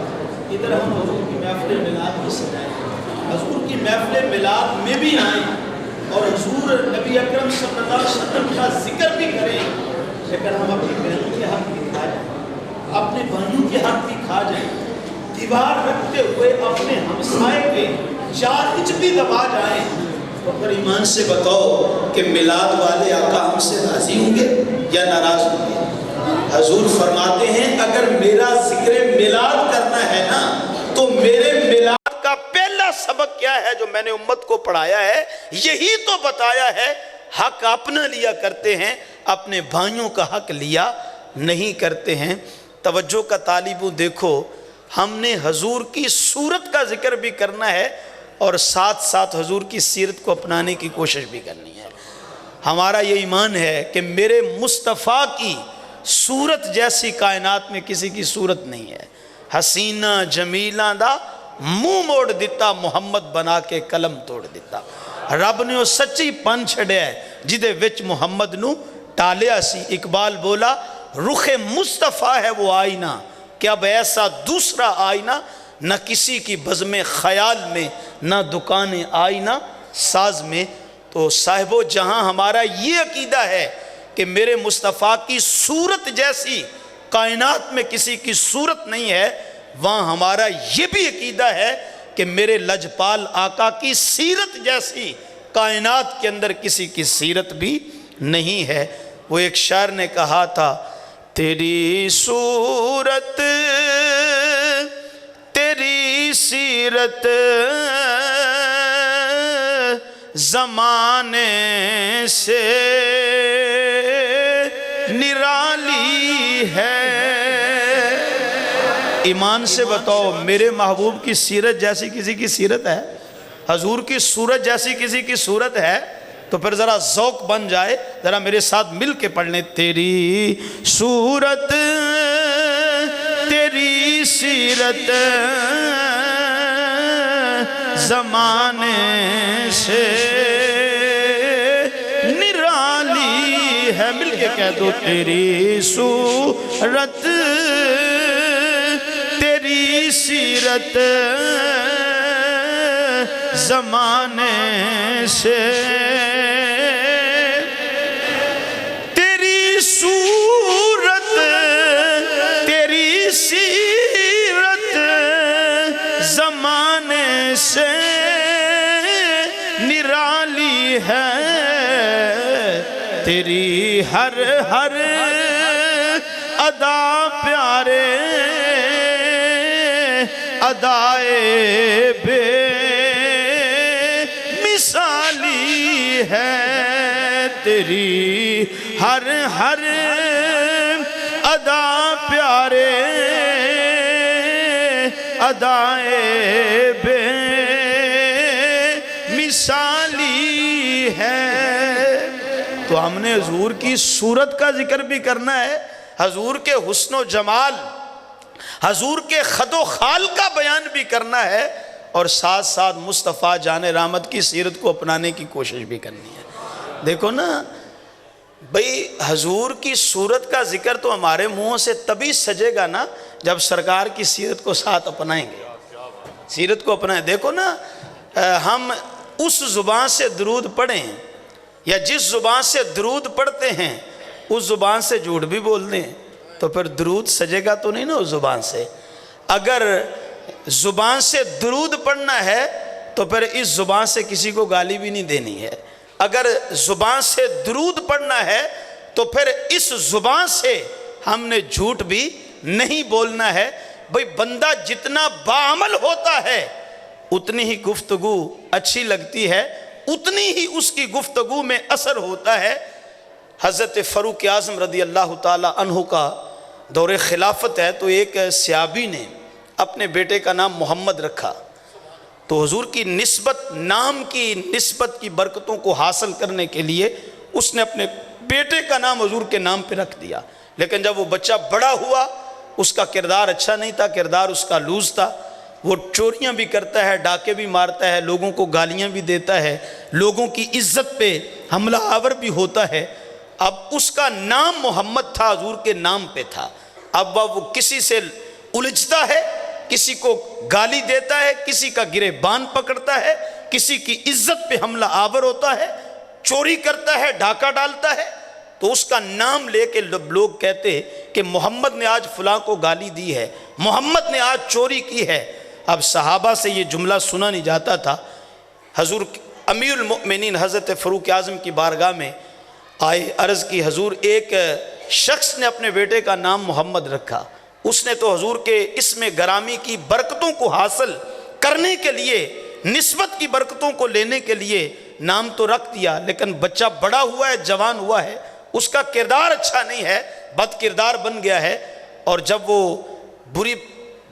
ادھر ہم حضور کی محفل میلاد کی سجائیں، حضور کی محفل میلاد میں بھی آئیں اور حضور نبی اکرم صلی اللہ علیہ وسلم کا ذکر بھی کریں، لیکن ہم اپنی بہنوں کے حق بھی کھا جائیں، اپنے بھائیوں کے حق بھی کھا جائیں، دیوار رکھتے ہوئے اپنے ہمسائے کے 4 انچ بھی دبا جائیں، تو پھر ایمان سے بتاؤ کہ میلاد والے آقا ہم سے راضی ہوں گے یا ناراض ہوں گے؟ حضور فرماتے ہیں اگر میرا ذکر میلاد کرنا ہے نا تو میرے میلاد کا پہلا سبق کیا ہے جو میں نے امت کو پڑھایا ہے، یہی تو بتایا ہے حق اپنا لیا کرتے ہیں، اپنے بھائیوں کا حق لیا نہیں کرتے ہیں۔ توجہ کا طالبوں دیکھو، ہم نے حضور کی صورت کا ذکر بھی کرنا ہے اور ساتھ ساتھ حضور کی سیرت کو اپنانے کی کوشش بھی کرنی ہے۔ ہمارا یہ ایمان ہے کہ میرے مصطفیٰ کی صورت جیسی کائنات میں کسی کی صورت نہیں ہے۔ حسینہ جمیلہ دا منہ موڑ دیتا، محمد بنا کے قلم توڑ دیتا۔ رب نے وہ سچی پن چھڑیا ہے جدے وچ محمد نو ٹالیا سی۔ اقبال بولا رخ مصطفیٰ ہے وہ آئینہ کہ اب ایسا دوسرا آئینہ نہ کسی کی بزم خیال میں، نہ دکان آئینہ ساز میں۔ تو صاحبو جہاں ہمارا یہ عقیدہ ہے کہ میرے مصطفیٰ کی صورت جیسی کائنات میں کسی کی صورت نہیں ہے، وہاں ہمارا یہ بھی عقیدہ ہے کہ میرے لجپال آقا کی سیرت جیسی کائنات کے اندر کسی کی سیرت بھی نہیں ہے۔ وہ ایک شاعر نے کہا تھا تیری صورت تیری سیرت زمانے سے نرالی ہے۔ ایمان سے بتاؤ میرے محبوب کی سیرت جیسی کسی کی سیرت ہے؟ حضور کی صورت جیسی کسی کی صورت ہے؟ تو پھر ذرا ذوق بن جائے، ذرا میرے ساتھ مل کے پڑھ لیں۔ تیری صورت تیری سیرت زمانے سے نرالی ہے، مل کے کہہ دو تیری صورت تیری سیرت زمانے سے تیری صورت تیری سیرت زمانے سے نرالی ہے، تیری ہر ہر ادا پیارے ادائے بے مثالی ہے، تیری ہر ہر ادا پیارے ادائے بے مثالی ہے۔ تو ہم نے حضور کی صورت کا ذکر بھی کرنا ہے، حضور کے حسن و جمال، حضور کے خد و خال کا بیان بھی کرنا ہے، اور ساتھ ساتھ مصطفیٰ جان رحمت کی سیرت کو اپنانے کی کوشش بھی کرنی ہے۔ دیکھو نا بھئی، حضور کی صورت کا ذکر تو ہمارے منہوں سے تبھی سجے گا نا جب سرکار کی سیرت کو ساتھ اپنائیں گے، سیرت کو اپنائیں۔ دیکھو نا، ہم اس زبان سے درود پڑھیں یا جس زبان سے درود پڑھتے ہیں اس زبان سے جھوٹ بھی بول دیں تو پھر درود سجے گا تو نہیں نا اس زبان سے۔ اگر زبان سے درود پڑھنا ہے تو پھر اس زبان سے کسی کو گالی بھی نہیں دینی ہے۔ اگر زبان سے درود پڑھنا ہے تو پھر اس زبان سے ہم نے جھوٹ بھی نہیں بولنا ہے۔ بھئی بندہ جتنا باعمل ہوتا ہے اتنی ہی گفتگو اچھی لگتی ہے، اتنی ہی اس کی گفتگو میں اثر ہوتا ہے۔ حضرت فاروق اعظم رضی اللہ تعالی عنہ کا دور خلافت ہے، تو ایک صحابی نے اپنے بیٹے کا نام محمد رکھا، تو حضور کی نسبت، نام کی نسبت کی برکتوں کو حاصل کرنے کے لیے اس نے اپنے بیٹے کا نام حضور کے نام پہ رکھ دیا۔ لیکن جب وہ بچہ بڑا ہوا، اس کا کردار اچھا نہیں تھا، کردار اس کا لوز تھا، وہ چوریاں بھی کرتا ہے، ڈاکے بھی مارتا ہے، لوگوں کو گالیاں بھی دیتا ہے، لوگوں کی عزت پہ حملہ آور بھی ہوتا ہے۔ اب اس کا نام محمد تھا، حضور کے نام پہ تھا۔ اب وہ کسی سے الجھتا ہے، کسی کو گالی دیتا ہے، کسی کا گریبان پکڑتا ہے، کسی کی عزت پہ حملہ آور ہوتا ہے، چوری کرتا ہے، ڈاکہ ڈالتا ہے، تو اس کا نام لے کے لوگ کہتے کہ محمد نے آج فلاں کو گالی دی ہے، محمد نے آج چوری کی ہے۔ اب صحابہ سے یہ جملہ سنا نہیں جاتا تھا۔ حضور امیر المؤمنین حضرت فاروق اعظم کی بارگاہ میں آئے، عرض کی حضور ایک شخص نے اپنے بیٹے کا نام محمد رکھا، اس نے تو حضور کے اسم گرامی کی برکتوں کو حاصل کرنے کے لیے، نسبت کی برکتوں کو لینے کے لیے نام تو رکھ دیا، لیکن بچہ بڑا ہوا ہے، جوان ہوا ہے، اس کا کردار اچھا نہیں ہے، بد کردار بن گیا ہے، اور جب وہ بری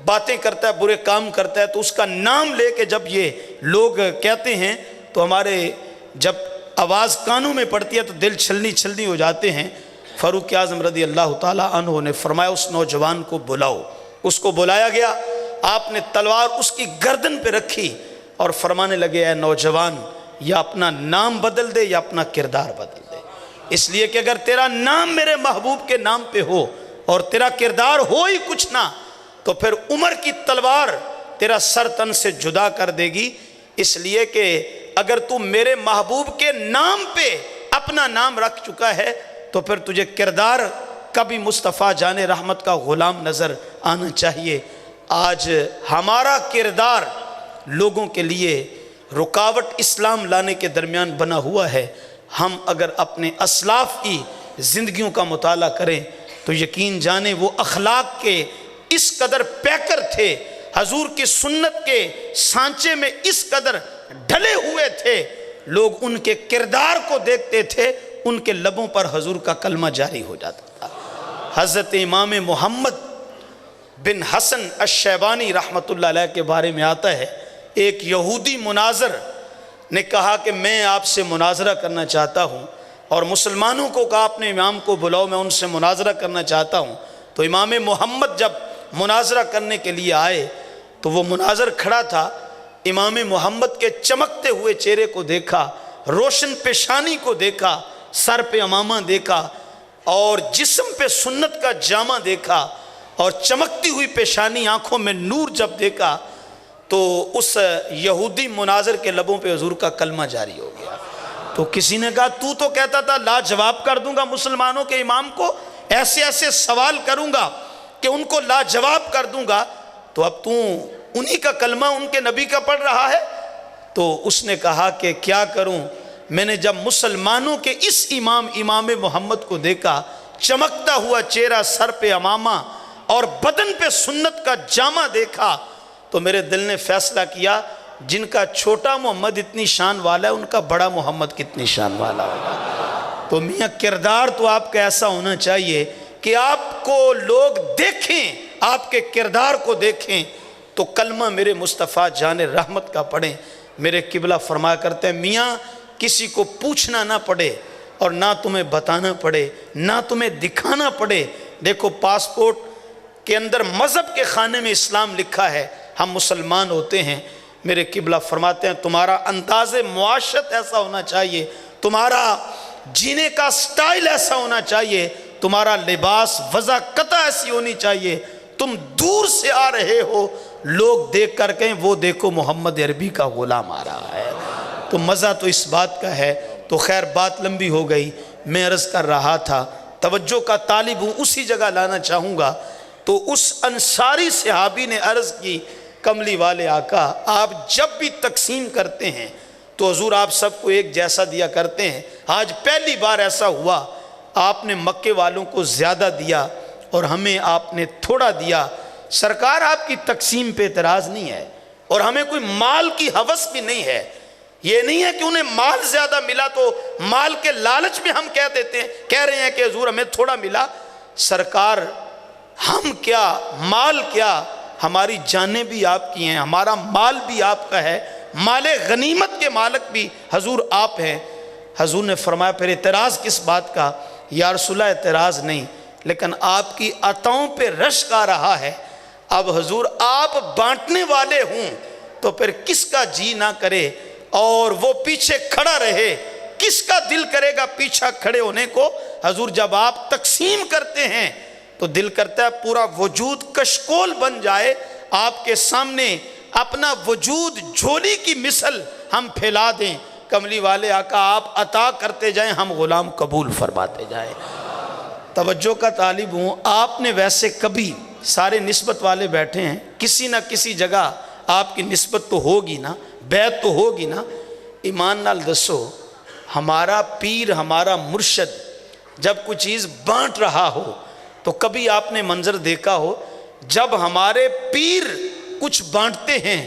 باتیں کرتا ہے، برے کام کرتا ہے، تو اس کا نام لے کے جب یہ لوگ کہتے ہیں تو ہمارے جب آواز کانوں میں پڑتی ہے تو دل چھلنی چھلنی ہو جاتے ہیں۔ فاروق اعظم رضی اللہ تعالیٰ عنہ نے فرمایا اس نوجوان کو بلاؤ۔ اس کو بلایا گیا، آپ نے تلوار اس کی گردن پہ رکھی اور فرمانے لگے اے نوجوان، یا اپنا نام بدل دے یا اپنا کردار بدل دے، اس لیے کہ اگر تیرا نام میرے محبوب کے نام پہ ہو اور تیرا کردار ہو ہی کچھ نہ، تو پھر عمر کی تلوار تیرا سر تن سے جدا کر دے گی، اس لیے کہ اگر تو میرے محبوب کے نام پہ اپنا نام رکھ چکا ہے تو پھر تجھے کردار کبھی مصطفیٰ جان رحمت کا غلام نظر آنا چاہیے۔ آج ہمارا کردار لوگوں کے لیے رکاوٹ اسلام لانے کے درمیان بنا ہوا ہے۔ ہم اگر اپنے اسلاف کی زندگیوں کا مطالعہ کریں تو یقین جانیں وہ اخلاق کے اس قدر پیکر تھے، حضور کی سنت کے سانچے میں اس قدر ڈھلے ہوئے تھے، لوگ ان کے کردار کو دیکھتے تھے، ان کے لبوں پر حضور کا کلمہ جاری ہو جاتا تھا۔ حضرت امام محمد بن حسن الشیبانی رحمت اللہ علیہ کے بارے میں آتا ہے، ایک یہودی مناظر نے کہا کہ میں آپ سے مناظرہ کرنا چاہتا ہوں، اور مسلمانوں کو کہا اپنے امام کو بلاؤ، میں ان سے مناظرہ کرنا چاہتا ہوں۔ تو امام محمد جب مناظرہ کرنے کے لیے آئے تو وہ مناظر کھڑا تھا، امام محمد کے چمکتے ہوئے چہرے کو دیکھا، روشن پیشانی کو دیکھا، سر پہ امامہ دیکھا، اور جسم پہ سنت کا جامہ دیکھا، اور چمکتی ہوئی پیشانی، آنکھوں میں نور جب دیکھا تو اس یہودی مناظر کے لبوں پہ حضور کا کلمہ جاری ہو گیا۔ تو کسی نے کہا تو کہتا تھا لا جواب کر دوں گا مسلمانوں کے امام کو، ایسے ایسے سوال کروں گا کہ ان کو لا جواب کر دوں گا، تو اب تو انہی کا کلمہ ان کے نبی کا پڑھ رہا ہے۔ تو اس نے کہا کہ کیا کروں، میں نے جب مسلمانوں کے اس امام محمد کو دیکھا، چمکتا ہوا چہرہ، سر پہ امامہ اور بدن پہ سنت کا جامہ دیکھا، تو میرے دل نے فیصلہ کیا جن کا چھوٹا محمد اتنی شان والا ہے، ان کا بڑا محمد کتنی شان والا ہوگا۔ تو میاں کردار تو آپ کا ایسا ہونا چاہیے کہ آپ کو لوگ دیکھیں، آپ کے کردار کو دیکھیں تو کلمہ میرے مصطفیٰ جان رحمت کا پڑھیں۔ میرے قبلہ فرمایا کرتے ہیں میاں کسی کو پوچھنا نہ پڑے اور نہ تمہیں بتانا پڑے، نہ تمہیں دکھانا پڑے۔ دیکھو پاسپورٹ کے اندر مذہب کے خانے میں اسلام لکھا ہے، ہم مسلمان ہوتے ہیں۔ میرے قبلہ فرماتے ہیں تمہارا انداز معاشرت ایسا ہونا چاہیے، تمہارا جینے کا سٹائل ایسا ہونا چاہیے، تمہارا لباس وضاقت ایسی ہونی چاہیے، تم دور سے آ رہے ہو، لوگ دیکھ کر کہیں وہ دیکھو محمد عربی کا غلام آ رہا ہے۔ تو مزہ تو اس بات کا ہے۔ تو خیر بات لمبی ہو گئی، میں عرض کر رہا تھا، توجہ کا طالب ہوں، اسی جگہ لانا چاہوں گا۔ تو اس انصاری صحابی نے عرض کی کملی والے آقا آپ جب بھی تقسیم کرتے ہیں تو حضور آپ سب کو ایک جیسا دیا کرتے ہیں، آج پہلی بار ایسا ہوا آپ نے مکے والوں کو زیادہ دیا اور ہمیں آپ نے تھوڑا دیا۔ سرکار آپ کی تقسیم پہ اعتراض نہیں ہے اور ہمیں کوئی مال کی ہوس بھی نہیں ہے، یہ نہیں ہے کہ انہیں مال زیادہ ملا تو مال کے لالچ میں ہم کہہ رہے ہیں کہ حضور ہمیں تھوڑا ملا۔ سرکار ہم کیا، مال کیا، ہماری جانیں بھی آپ کی ہیں، ہمارا مال بھی آپ کا ہے، مال غنیمت کے مالک بھی حضور آپ ہیں۔ حضور نے فرمایا پھر اعتراض کس بات کا؟ یا رسول اللہ اعتراض نہیں، لیکن آپ کی عطاؤں پہ رشک آ رہا ہے۔ اب حضور آپ بانٹنے والے ہوں تو پھر کس کا جی نہ کرے اور وہ پیچھے کھڑا رہے؟ کس کا دل کرے گا پیچھا کھڑے ہونے کو؟ حضور جب آپ تقسیم کرتے ہیں تو دل کرتا ہے پورا وجود کشکول بن جائے آپ کے سامنے، اپنا وجود جھولی کی مثل ہم پھیلا دیں۔ کملی والے آقا آپ عطا کرتے جائیں، ہم غلام قبول فرماتے جائیں۔ توجہ کا طالب ہوں، آپ نے ویسے کبھی، سارے نسبت والے بیٹھے ہیں، کسی نہ کسی جگہ آپ کی نسبت تو ہوگی نا، بیعت تو ہوگی نا، ایمان نال دسو ہمارا پیر، ہمارا مرشد جب کوئی چیز بانٹ رہا ہو تو کبھی آپ نے منظر دیکھا ہو جب ہمارے پیر کچھ بانٹتے ہیں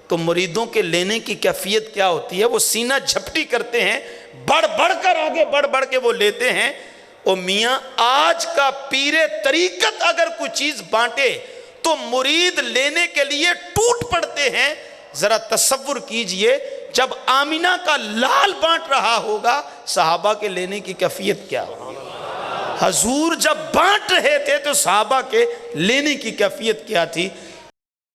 تو مریدوں کے لینے کی کیفیت کیا ہوتی ہے؟ وہ سینہ جھپٹی کرتے ہیں، بڑھ بڑھ کر آگے بڑھ بڑھ کے وہ لیتے ہیں۔ او میاں آج کا پیر طریقت اگر کوئی چیز بانٹے تو مرید لینے کے لیے ٹوٹ پڑتے ہیں۔ ذرا تصور کیجئے جب آمینہ کا لال بانٹ رہا ہوگا صحابہ کے لینے کی کیفیت کیا ہوگی؟ حضور جب بانٹ رہے تھے تو صحابہ کے لینے کی کیفیت کیا تھی؟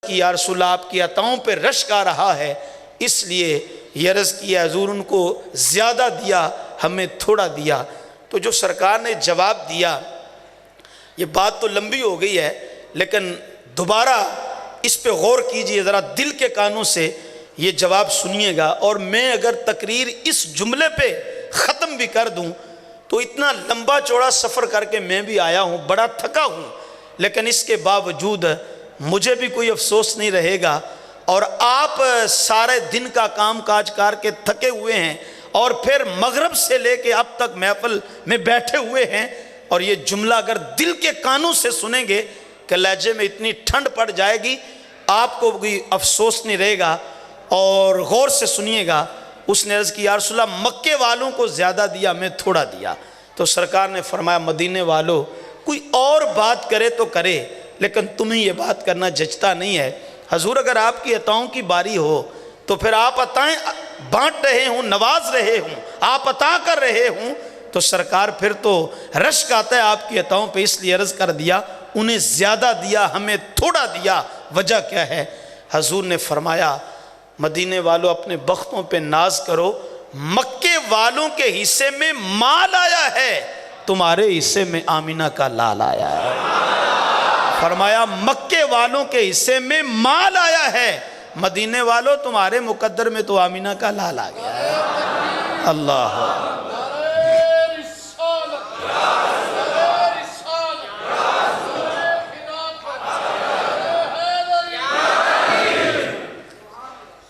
کہ یا رسول اللہ آپ کی عطاؤں پہ رشک آ رہا ہے، اس لیے یہ عرض کیا حضور ان کو زیادہ دیا، ہمیں تھوڑا دیا۔ تو جو سرکار نے جواب دیا، یہ بات تو لمبی ہو گئی ہے لیکن دوبارہ اس پہ غور کیجئے، ذرا دل کے کانوں سے یہ جواب سنیے گا۔ اور میں اگر تقریر اس جملے پہ ختم بھی کر دوں تو اتنا لمبا چوڑا سفر کر کے میں بھی آیا ہوں، بڑا تھکا ہوں، لیکن اس کے باوجود مجھے بھی کوئی افسوس نہیں رہے گا۔ اور آپ سارے دن کا کام کاج کر کے تھکے ہوئے ہیں اور پھر مغرب سے لے کے اب تک محفل میں بیٹھے ہوئے ہیں، اور یہ جملہ اگر دل کے کانوں سے سنیں گے کہ لہجے میں اتنی ٹھنڈ پڑ جائے گی، آپ کو کوئی افسوس نہیں رہے گا۔ اور غور سے سنیے گا، اس نے عرض کی یا رسول اللہ مکے والوں کو زیادہ دیا، میں تھوڑا دیا۔ تو سرکار نے فرمایا مدینے والوں کوئی اور بات کرے تو کرے لیکن تمہیں یہ بات کرنا جچتا نہیں ہے۔ حضور اگر آپ کی عطاؤں کی باری ہو تو پھر آپ عطائیں بانٹ رہے ہوں، نواز رہے ہوں، آپ عطا کر رہے ہوں تو سرکار پھر تو رشک آتا ہے آپ کی عطاؤں پہ، اس لیے عرض کر دیا انہیں زیادہ دیا، ہمیں تھوڑا دیا۔ وجہ کیا ہے؟ حضور نے فرمایا مدینے والوں اپنے بختوں پہ ناز کرو، مکے والوں کے حصے میں مال آیا ہے، تمہارے حصے میں آمینہ کا لال آیا ہے۔ فرمایا مکے والوں کے حصے میں مال آیا ہے، مدینے والوں تمہارے مقدر میں تو آمینہ کا لال آ گیا ہے۔ اللہ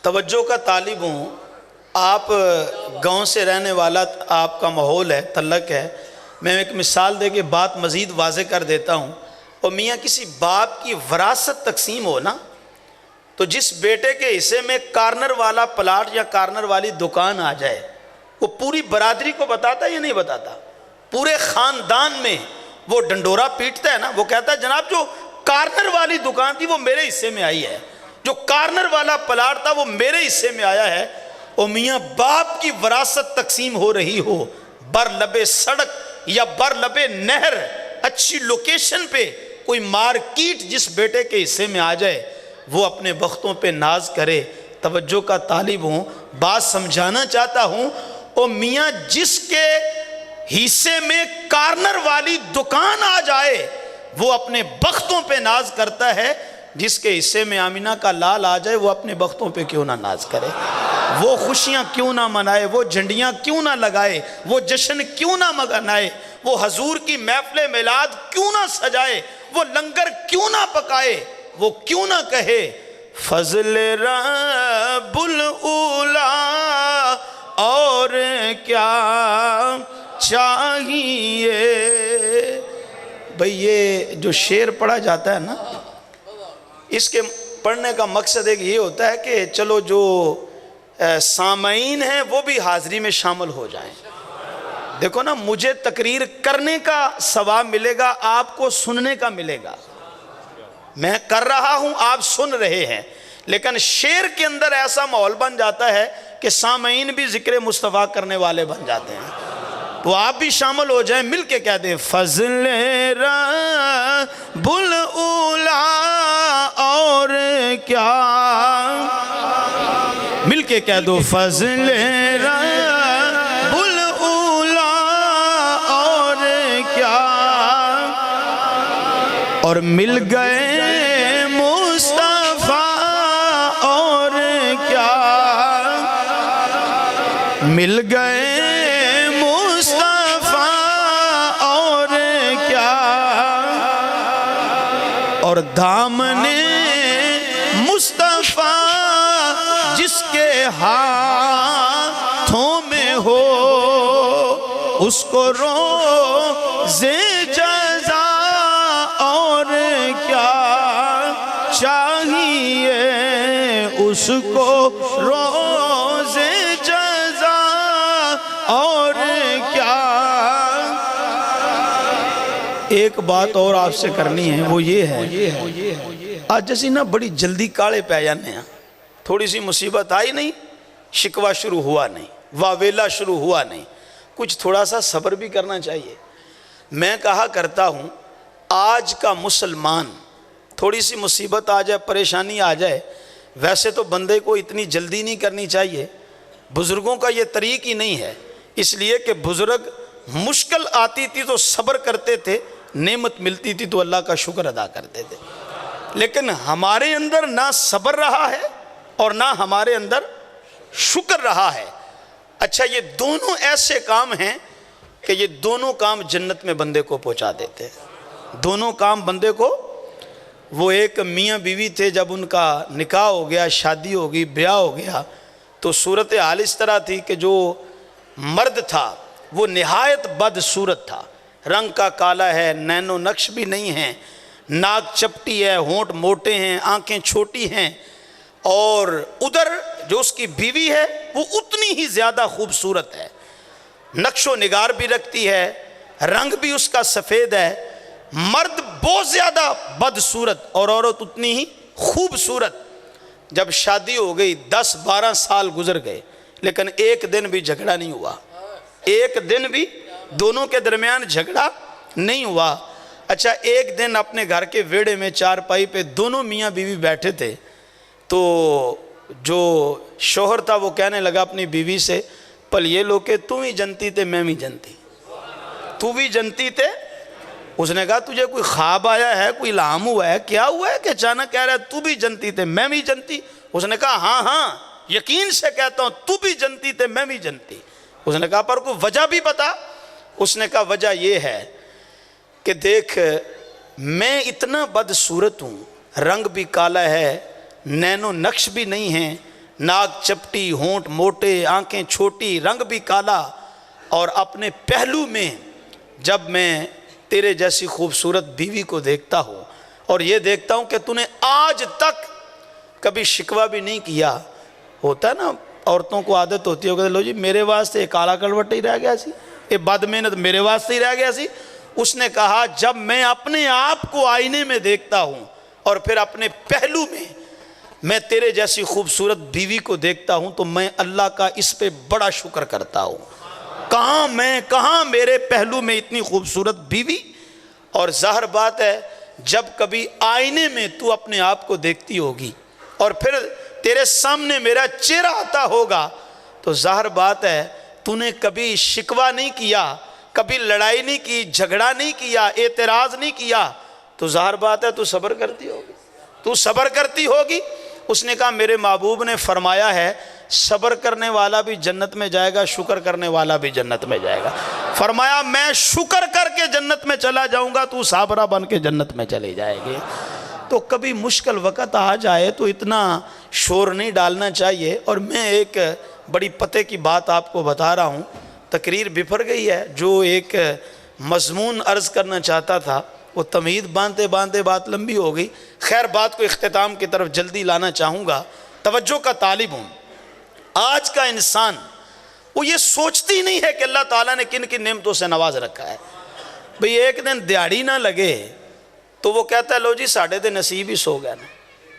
توجہ کا طالب ہوں، آپ گاؤں سے رہنے والا، آپ کا ماحول ہے، تعلق ہے۔ میں ایک مثال دے کے بات مزید واضح کر دیتا ہوں۔ اور میاں کسی باپ کی وراثت تقسیم ہو نا تو جس بیٹے کے حصے میں کارنر والا پلاٹ یا کارنر والی دکان آ جائے وہ پوری برادری کو بتاتا ہے یا نہیں بتاتا؟ پورے خاندان میں وہ ڈنڈورا پیٹتا ہے نا، وہ کہتا ہے جناب جو کارنر والی دکان تھی وہ میرے حصے میں آئی ہے، جو کارنر والا پلاٹ تھا وہ میرے حصے میں آیا ہے۔ اور میاں باپ کی وراثت تقسیم ہو رہی ہو، بر لبے سڑک یا بر لبے نہر اچھی لوکیشن پہ کوئی مارکیٹ جس بیٹے کے حصے میں آ جائے وہ اپنے بختوں پہ ناز کرے۔ توجہ کا طالب ہوں، بات سمجھانا چاہتا ہوں۔ او میاں جس کے حصے میں کارنر والی دکان آ جائے وہ اپنے بختوں پہ ناز کرتا ہے، جس کے حصے میں آمینہ کا لال آ جائے وہ اپنے بختوں پہ کیوں نہ ناز کرے، وہ خوشیاں کیوں نہ منائے، وہ جھنڈیاں کیوں نہ لگائے، وہ جشن کیوں نہ منائے، وہ حضور کی محفل میلاد کیوں نہ سجائے، وہ لنگر کیوں نہ پکائے، وہ کیوں نہ کہے فضل رب الاولا اور کیا چاہیے۔ بھئی یہ جو شعر پڑھا جاتا ہے نا، اس کے پڑھنے کا مقصد ایک یہ ہوتا ہے کہ چلو جو سامعین ہیں وہ بھی حاضری میں شامل ہو جائیں۔ دیکھو نا، مجھے تقریر کرنے کا ثواب ملے گا، آپ کو سننے کا ملے گا۔ میں کر رہا ہوں، آپ سن رہے ہیں، لیکن شعر کے اندر ایسا ماحول بن جاتا ہے کہ سامعین بھی ذکر مصطفیٰ کرنے والے بن جاتے ہیں۔ تو آپ بھی شامل ہو جائیں، مل کے کہہ دیں فضل رب الاولیٰ اور کیا، مل کے کہہ دو فضل رب الاولیٰ اور کیا، اور مل گئے مصطفیٰ اور کیا، مل گئے اور دامن مصطفیٰ جس کے ہاتھوں میں ہو، اس کو روزے جزا اور کیا چاہیے، اس کو روزے جزا اور کیا۔ ایک بات اور آپ سے کرنی ہے، وہ یہ ہے آج جیسی نا بڑی جلدی کاڑے پہ جانے ہیں، تھوڑی سی مصیبت آئی نہیں، شکوہ شروع ہوا نہیں، واویلا شروع ہوا نہیں، کچھ تھوڑا سا صبر بھی کرنا چاہیے۔ میں کہا کرتا ہوں آج کا مسلمان تھوڑی سی مصیبت آ جائے، پریشانی آ جائے، ویسے تو بندے کو اتنی جلدی نہیں کرنی چاہیے، بزرگوں کا یہ طریق ہی نہیں ہے، اس لیے کہ بزرگ مشکل آتی تھی تو صبر کرتے تھے، نعمت ملتی تھی تو اللہ کا شکر ادا کرتے تھے، لیکن ہمارے اندر نہ صبر رہا ہے اور نہ ہمارے اندر شکر رہا ہے۔ اچھا یہ دونوں ایسے کام ہیں کہ یہ دونوں کام جنت میں بندے کو پہنچا دیتے ہیں، دونوں کام بندے کو۔ وہ ایک میاں بیوی تھے، جب ان کا نکاح ہو گیا، شادی ہو گئی، بیاہ ہو گیا، تو صورتحال اس طرح تھی کہ جو مرد تھا وہ نہایت بد صورت تھا، رنگ کا کالا ہے، نین و نقش بھی نہیں ہے، ناک چپٹی ہے، ہونٹ موٹے ہیں، آنکھیں چھوٹی ہیں، اور ادھر جو اس کی بیوی ہے وہ اتنی ہی زیادہ خوبصورت ہے، نقش و نگار بھی رکھتی ہے، رنگ بھی اس کا سفید ہے۔ مرد بہت زیادہ بدصورت اور عورت اتنی ہی خوبصورت۔ جب شادی ہو گئی 10-12 سال گزر گئے، لیکن ایک دن بھی جھگڑا نہیں ہوا، ایک دن بھی دونوں کے درمیان جھگڑا نہیں ہوا۔ اچھا ایک دن اپنے گھر کے ویڑے میں چارپائی پہ دونوں میاں بیوی بیٹھے تھے، تو جو شوہر تھا وہ کہنے لگا اپنی بیوی سے، پل یہ لو کہ تو ہی جنتی تھے میں بھی جنتی، تو بھی جنتی تھے۔ اس نے کہا تجھے کوئی خواب آیا ہے، کوئی الہام ہوا ہے، کیا ہوا ہے کہ اچانک کہہ رہا ہے تو بھی جنتی تھے میں بھی جنتی؟ اس نے کہا ہاں ہاں یقین سے کہتا ہوں تو بھی جنتی تھے میں بھی جنتی۔ اس نے کہا پر کوئی وجہ بھی بتا۔ اس نے کہا وجہ یہ ہے کہ دیکھ میں اتنا بدصورت ہوں، رنگ بھی کالا ہے، نین و نقش بھی نہیں ہے، ناک چپٹی، ہونٹ موٹے، آنکھیں چھوٹی، رنگ بھی کالا، اور اپنے پہلو میں جب میں تیرے جیسی خوبصورت بیوی کو دیکھتا ہوں اور یہ دیکھتا ہوں کہ تو نے آج تک کبھی شکوہ بھی نہیں کیا۔ ہوتا ہے نا عورتوں کو عادت ہوتی ہے کہ لو جی میرے واسطے کالا کلوٹ ہی رہ گیا سی، یہ بد محنت میرے واسطے ہی رہ گیا سی۔ اس نے کہا جب میں اپنے آپ کو آئینے میں دیکھتا ہوں اور پھر اپنے پہلو میں تیرے جیسی خوبصورت بیوی کو دیکھتا ہوں تو میں اللہ کا اس پہ بڑا شکر کرتا ہوں، کہاں میرے پہلو میں اتنی خوبصورت بیوی۔ اور ظاہر بات ہے جب کبھی آئینے میں تو اپنے آپ کو دیکھتی ہوگی اور پھر تیرے سامنے میرا چہرہ آتا ہوگا تو ظاہر بات ہے تو نے کبھی شکوہ نہیں کیا، کبھی لڑائی نہیں کی، جھگڑا نہیں کیا، اعتراض نہیں کیا، تو ظاہر بات ہے تو صبر کرتی ہوگی، تو صبر کرتی ہوگی۔ اس نے کہا میرے محبوب نے فرمایا ہے صبر کرنے والا بھی جنت میں جائے گا، شکر کرنے والا بھی جنت میں جائے گا۔ فرمایا میں شکر کر کے جنت میں چلا جاؤں گا، تو صابرہ بن کے جنت میں چلے جائے گی۔ تو کبھی مشکل وقت آ جائے تو اتنا شور نہیں ڈالنا چاہیے۔ اور میں ایک بڑی پتے کی بات آپ کو بتا رہا ہوں، تقریر بفر گئی ہے، جو ایک مضمون عرض کرنا چاہتا تھا وہ تمہید باندھتے باندھتے بات لمبی ہو گئی۔ خیر بات کو اختتام کی طرف جلدی لانا چاہوں گا، توجہ کا طالب ہوں۔ آج کا انسان وہ یہ سوچتی نہیں ہے کہ اللہ تعالیٰ نے کن کن نعمتوں سے نواز رکھا ہے۔ بھئی ایک دن دیہڑی نہ لگے تو وہ کہتا ہے لو جی ساڑھے دے نصیب ہی سو گیا نا،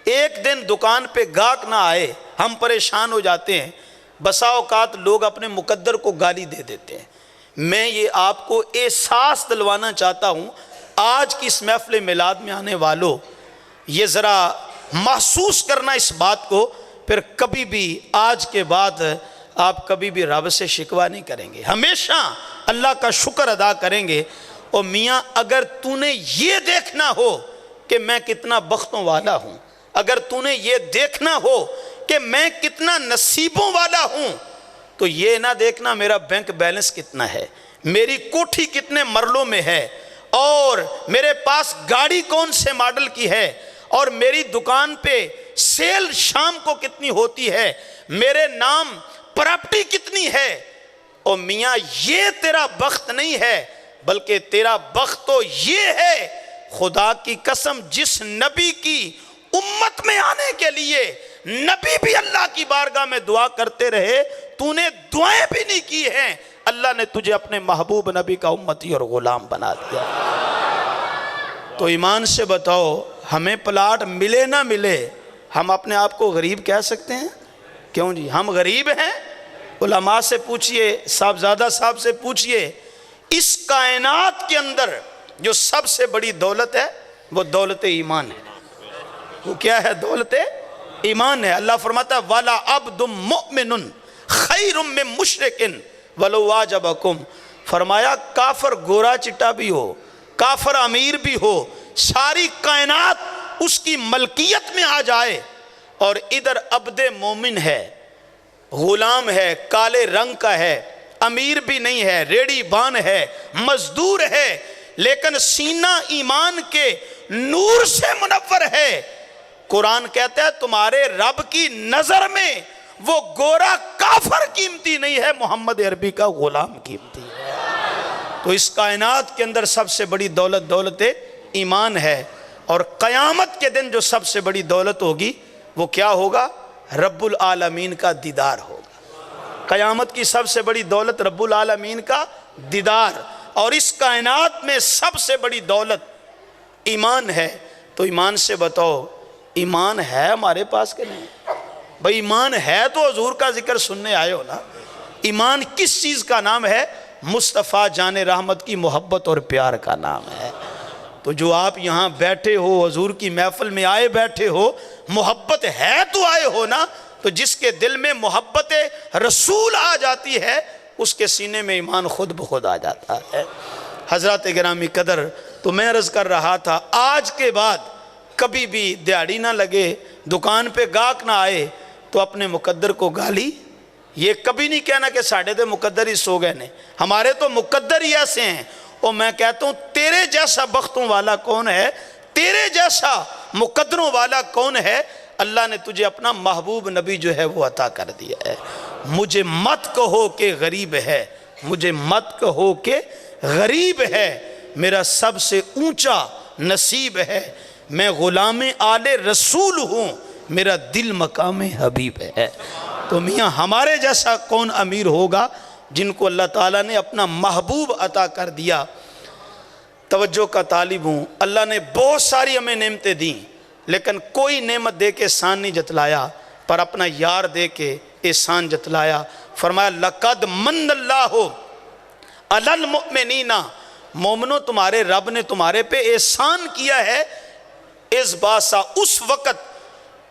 ایک دن دکان پہ گاہک نہ آئے ہم پریشان ہو جاتے ہیں، بسا اوقات لوگ اپنے مقدر کو گالی دے دیتے ہیں۔ میں یہ آپ کو احساس دلوانا چاہتا ہوں، آج کی اس محفل میلاد میں آنے والوں یہ ذرا محسوس کرنا اس بات کو، پھر کبھی بھی آج کے بعد آپ کبھی بھی رب سے شکوہ نہیں کریں گے، ہمیشہ اللہ کا شکر ادا کریں گے۔ اور میاں اگر تو نے یہ دیکھنا ہو کہ میں کتنا بختوں والا ہوں، اگر تو نے یہ دیکھنا ہو کہ میں کتنا نصیبوں والا ہوں، تو یہ نہ دیکھنا میرا بینک بیلنس کتنا ہے، میری کوٹھی کتنے مرلوں میں ہے، اور میرے پاس گاڑی کون سے ماڈل کی ہے، اور میری دکان پہ سیل شام کو کتنی ہوتی ہے، میرے نام پراپرٹی کتنی ہے۔ اور میاں یہ تیرا بخت نہیں ہے، بلکہ تیرا بخت تو یہ ہے، خدا کی قسم جس نبی کی امت میں آنے کے لیے نبی بھی اللہ کی بارگاہ میں دعا کرتے رہے، تو نے دعائیں بھی نہیں کی ہیں، اللہ نے تجھے اپنے محبوب نبی کا امتی اور غلام بنا دیا۔ تو ایمان سے بتاؤ، ہمیں پلاٹ ملے نہ ملے، ہم اپنے آپ کو غریب کہہ سکتے ہیں؟ کیوں جی، ہم غریب ہیں؟ علماء سے پوچھئے، صاحبزادہ صاحب سے پوچھئے، اس کائنات کے اندر جو سب سے بڑی دولت ہے وہ دولت ایمان ہے۔ وہ کیا ہے؟ دولت ایمان ہے۔ اللہ فرماتا ہے وَلَا عَبْدٌ مُؤْمِنٌ خَيْرٌ مِّن مُشْرِكٍ وَلَوْ أَعْجَبَكُمْ، فرمایا کافر گورا چٹا بھی ہو، کافر امیر بھی ہو، ساری کائنات اس کی ملکیت میں آ جائے، اور ادھر عبد مومن ہے، غلام ہے، کالے رنگ کا ہے، امیر بھی نہیں ہے، ریڑی بان ہے، مزدور ہے، لیکن سینہ ایمان کے نور سے منور ہے۔ قرآن کہتا ہے تمہارے رب کی نظر میں وہ گورا کافر قیمتی نہیں ہے، محمد عربی کا غلام قیمتی ہے۔ تو اس کائنات کے اندر سب سے بڑی دولت دولت ایمان ہے، اور قیامت کے دن جو سب سے بڑی دولت ہوگی وہ کیا ہوگا؟ رب العالمین کا دیدار ہوگا۔ قیامت کی سب سے بڑی دولت رب العالمین کا دیدار، اور اس کائنات میں سب سے بڑی دولت ایمان ہے۔ تو ایمان سے بتاؤ، ایمان ہے ہمارے پاس کہ نہیں؟ بھئی ایمان ہے تو حضور کا ذکر سننے آئے ہو نا۔ ایمان کس چیز کا نام ہے؟ مصطفیٰ جان رحمت کی محبت اور پیار کا نام ہے۔ تو جو آپ یہاں بیٹھے ہو، حضور کی محفل میں آئے بیٹھے ہو، محبت ہے تو آئے ہو نا۔ تو جس کے دل میں محبت رسول آ جاتی ہے، اس کے سینے میں ایمان خود بخود آ جاتا ہے۔ حضرات گرامی قدر، تو میں عرض کر رہا تھا، آج کے بعد کبھی بھی دیہڑی نہ لگے، دکان پہ گاہک نہ آئے تو اپنے مقدر کو گالی یہ کبھی نہیں کہنا کہ ساڑھے دے مقدر ہی سو گئے نے، ہمارے تو مقدر ہی ایسے ہیں۔ اور میں کہتا ہوں تیرے جیسا بختوں والا کون ہے، تیرے جیسا مقدروں والا کون ہے؟ اللہ نے تجھے اپنا محبوب نبی جو ہے وہ عطا کر دیا ہے۔ مجھے مت کہو کہ غریب ہے، مجھے مت کہو کہ غریب ہے، میرا سب سے اونچا نصیب ہے، میں غلام آل رسول ہوں، میرا دل مقام حبیب ہے۔ تو میاں ہمارے جیسا کون امیر ہوگا جن کو اللہ تعالیٰ نے اپنا محبوب عطا کر دیا۔ توجہ کا طالب ہوں، اللہ نے بہت ساری ہمیں نعمتیں دیں، لیکن کوئی نعمت دے کے احسان نہیں جتلایا، پر اپنا یار دے کے احسان جتلایا۔ فرمایا لقد من اللہ علی المؤمنین، مومنوں تمہارے رب نے تمہارے پہ احسان کیا ہے، اس باسا اس وقت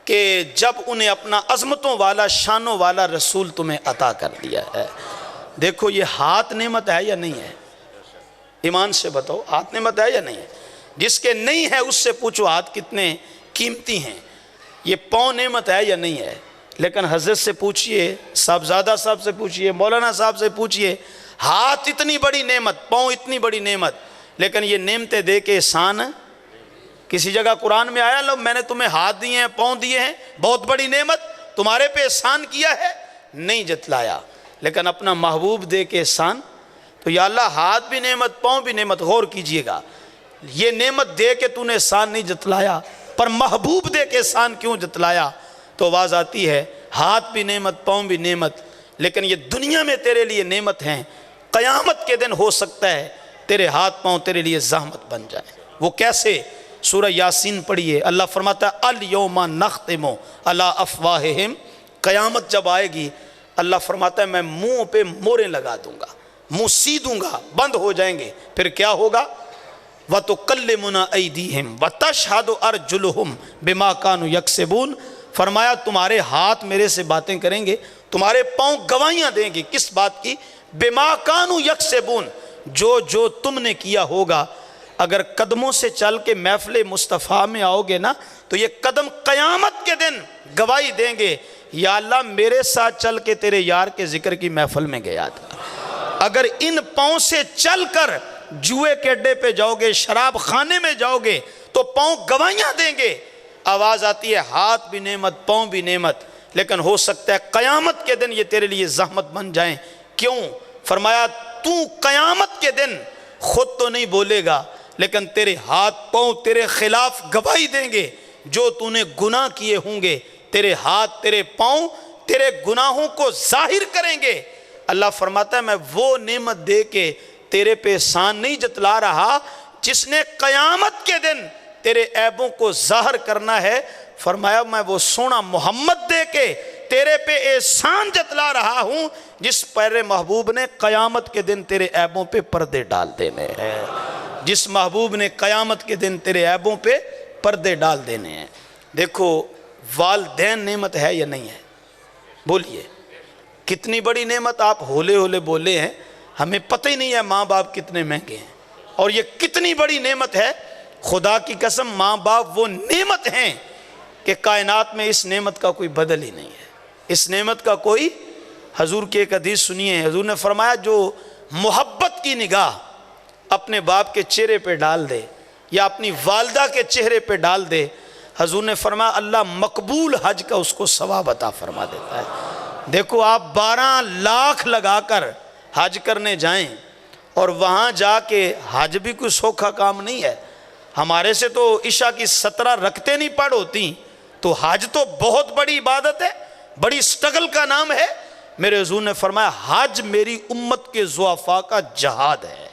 کہ جب انہیں اپنا عظمتوں والا شانوں والا رسول تمہیں عطا کر دیا ہے۔ دیکھو یہ ہاتھ نعمت ہے یا نہیں ہے؟ ایمان سے بتاؤ، ہاتھ نعمت ہے یا نہیں ہے؟ جس کے نہیں ہے اس سے پوچھو ہاتھ کتنے قیمتی ہیں۔ یہ پاؤں نعمت ہے یا نہیں ہے؟ لیکن حضرت سے پوچھئے، صاحبزادہ صاحب سے پوچھئے، مولانا صاحب سے پوچھئے، ہاتھ اتنی بڑی نعمت، پاؤں اتنی بڑی نعمت، لیکن یہ نعمتیں دے کے احسان کسی جگہ قرآن میں آیا لو میں نے تمہیں ہاتھ دیے ہیں، پاؤں دیے ہیں، بہت بڑی نعمت تمہارے پہ احسان کیا ہے، نہیں جتلایا۔ لیکن اپنا محبوب دے کے احسان، تو یا اللہ ہاتھ بھی نعمت، پاؤں بھی نعمت، غور کیجئے گا، یہ نعمت دے کے تو نے احسان نہیں جتلایا، پر محبوب دے کے احسان کیوں جتلایا؟ تو آواز آتی ہے ہاتھ بھی نعمت، پاؤں بھی نعمت، لیکن یہ دنیا میں تیرے لیے نعمت ہیں، قیامت کے دن ہو سکتا ہے تیرے ہاتھ پاؤں تیرے لیے زحمت بن جائے۔ وہ کیسے؟ سورہ یاسین پڑھیے، اللہ فرماتا ہے الیوم نختم علی افواہہم، قیامت جب آئے گی اللہ فرماتا ہے میں منہ پہ موریں لگا دوں گا، منہ سی دوں گا، بند ہو جائیں گے، پھر کیا ہوگا؟ وَتُكَلِّمُنَا أَيْدِيهِمْ وَتَشْهَدُ أَرْجُلُهُمْ بِمَا كَانُوا يَكْسِبُونَ، فرمایا تمہارے ہاتھ میرے سے باتیں کریں گے، تمہارے پاؤں گواہیاں دیں گے، کس بات کی؟ بِمَا كَانُوا يَكْسِبُونَ، جو تم نے کیا ہوگا۔ اگر قدموں سے چل کے محفل مصطفیٰ میں آؤ گے نا تو یہ قدم قیامت کے دن گواہی دیں گے، یا اللہ میرے ساتھ چل کے تیرے یار کے ذکر کی محفل میں گیا تھا۔ اگر ان پاؤں سے چل کر جوئے کے اڈے پہ جاؤ گے، شراب خانے میں جاؤ گے تو پاؤں گواہیاں دیں گے۔ آواز آتی ہے ہاتھ بھی نعمت پاؤں بھی نعمت، لیکن ہو سکتا ہے قیامت کے دن یہ تیرے لیے زحمت بن جائیں۔ کیوں؟ فرمایا تو قیامت کے دن خود تو نہیں بولے گا لیکن تیرے ہاتھ پاؤں تیرے خلاف گواہی دیں گے، جو تو نے گناہ کیے ہوں گے تیرے ہاتھ تیرے پاؤں تیرے گناہوں کو ظاہر کریں گے۔ اللہ فرماتا ہے میں وہ نعمت دے کے تیرے پہ احسان نہیں جتلا رہا جس نے قیامت کے دن تیرے عیبوں کو ظاہر کرنا ہے، فرمایا میں وہ سونا محمد دے کے تیرے پہ احسان جتلا رہا ہوں جس پیارے محبوب نے قیامت کے دن تیرے عیبوں پہ پردے ڈال دینے ہیں، جس محبوب نے قیامت کے دن تیرے عیبوں پہ پردے ڈال دینے ہیں۔ دیکھو والدین نعمت ہے یا نہیں ہے؟ بولیے کتنی بڑی نعمت، آپ ہولے ہولے بولے ہیں، ہمیں پتہ ہی نہیں ہے ماں باپ کتنے مہنگے ہیں، اور یہ کتنی بڑی نعمت ہے۔ خدا کی قسم ماں باپ وہ نعمت ہیں کہ کائنات میں اس نعمت کا کوئی بدل ہی نہیں ہے، اس نعمت کا کوئی۔ حضور کی ایک حدیث سنیے، حضور نے فرمایا جو محبت کی نگاہ اپنے باپ کے چہرے پہ ڈال دے یا اپنی والدہ کے چہرے پہ ڈال دے، حضور نے فرمایا اللہ مقبول حج کا اس کو ثواب عطا فرما دیتا ہے۔ دیکھو آپ 12 لاکھ لگا کر حج کرنے جائیں اور وہاں جا کے حج بھی کوئی سوکھا کام نہیں ہے، ہمارے سے تو عشاء کی 17 رکعتیں نہیں پڑھ ہوتی، تو حج تو بہت بڑی عبادت ہے، بڑی سٹرگل کا نام ہے۔ میرے حضور نے فرمایا حج میری امت کے ضعفاء کا جہاد ہے،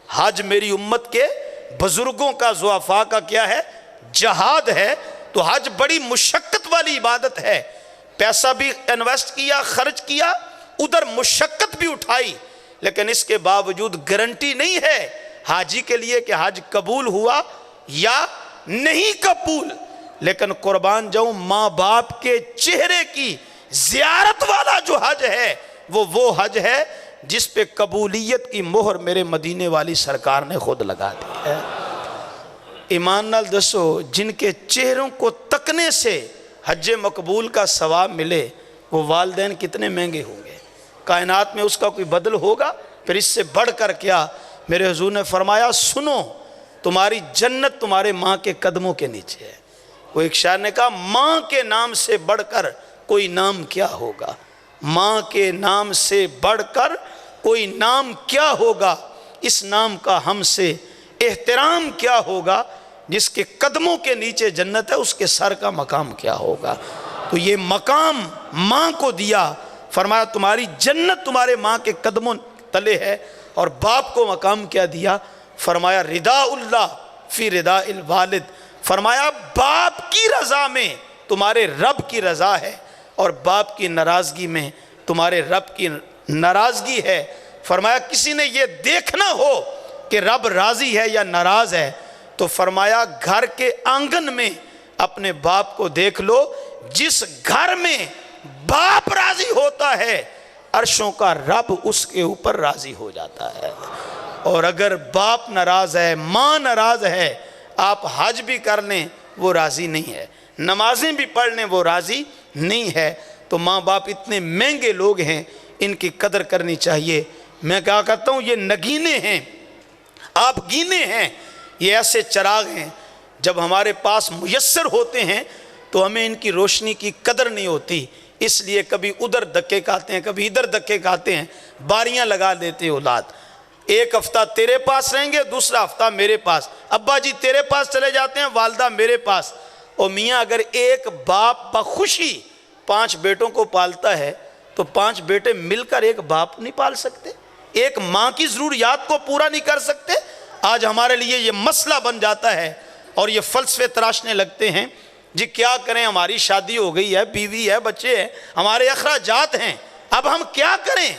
حج میری امت کے بزرگوں کا ضعفاء کا کیا ہے؟ جہاد ہے۔ تو حج بڑی مشقت والی عبادت ہے، پیسہ بھی انویسٹ کیا، خرچ کیا، ادھر مشقت بھی اٹھائی، لیکن اس کے باوجود گارنٹی نہیں ہے حاجی کے لیے کہ حج قبول ہوا یا نہیں قبول۔ لیکن قربان جاؤں ماں باپ کے چہرے کی زیارت والا جو حج ہے وہ حج ہے جس پہ قبولیت کی مہر میرے مدینے والی سرکار نے خود لگا دی ہے۔ ایمان نال دسو جن کے چہروں کو تکنے سے حج مقبول کا ثواب ملے وہ والدین کتنے مہنگے ہوں گے، کائنات میں اس کا کوئی بدل ہوگا؟ پھر اس سے بڑھ کر کیا؟ میرے حضور نے فرمایا سنو تمہاری جنت تمہارے ماں کے قدموں کے نیچے ہے۔ وہ ایک شاعر نے کہا ماں کے نام سے بڑھ کر کوئی نام کیا ہوگا، ماں کے نام سے بڑھ کر کوئی نام کیا ہوگا، اس نام کا ہم سے احترام کیا ہوگا، جس کے قدموں کے نیچے جنت ہے اس کے سر کا مقام کیا ہوگا۔ تو یہ مقام ماں کو دیا، فرمایا تمہاری جنت تمہارے ماں کے قدموں تلے ہے۔ اور باپ کو مقام کیا دیا؟ فرمایا رضا اللہ فی رضا الوالد، فرمایا باپ کی رضا میں تمہارے رب کی رضا ہے اور باپ کی ناراضگی میں تمہارے رب کی ناراضگی ہے۔ فرمایا کسی نے یہ دیکھنا ہو کہ رب راضی ہے یا ناراض ہے تو فرمایا گھر کے آنگن میں اپنے باپ کو دیکھ لو، جس گھر میں باپ راضی ہوتا ہے عرشوں کا رب اس کے اوپر راضی ہو جاتا ہے۔ اور اگر باپ ناراض ہے، ماں ناراض ہے، آپ حج بھی کر لیں وہ راضی نہیں ہے، نمازیں بھی پڑھ لیں وہ راضی نہیں ہے۔ تو ماں باپ اتنے مہنگے لوگ ہیں، ان کی قدر کرنی چاہیے۔ میں کہا کرتا ہوں یہ نگینے ہیں، آپ گینے ہیں، یہ ایسے چراغ ہیں جب ہمارے پاس میسر ہوتے ہیں تو ہمیں ان کی روشنی کی قدر نہیں ہوتی، اس لیے کبھی ادھر دھکے کھاتے ہیں کبھی ادھر دھکے کھاتے ہیں، باریاں لگا دیتے ہیں اولاد، ایک ہفتہ تیرے پاس رہیں گے دوسرا ہفتہ میرے پاس، ابا جی تیرے پاس چلے جاتے ہیں، والدہ میرے پاس۔ اور میاں اگر ایک باپ بخوشی 5 بیٹوں کو پالتا ہے تو 5 بیٹے مل کر ایک باپ نہیں پال سکتے، ایک ماں کی ضروریات کو پورا نہیں کر سکتے؟ آج ہمارے لیے یہ مسئلہ بن جاتا ہے اور یہ فلسفے تراشنے لگتے ہیں جی کیا کریں، ہماری شادی ہو گئی ہے، بیوی ہے، بچے ہیں، ہمارے اخراجات ہیں، اب ہم کیا کریں؟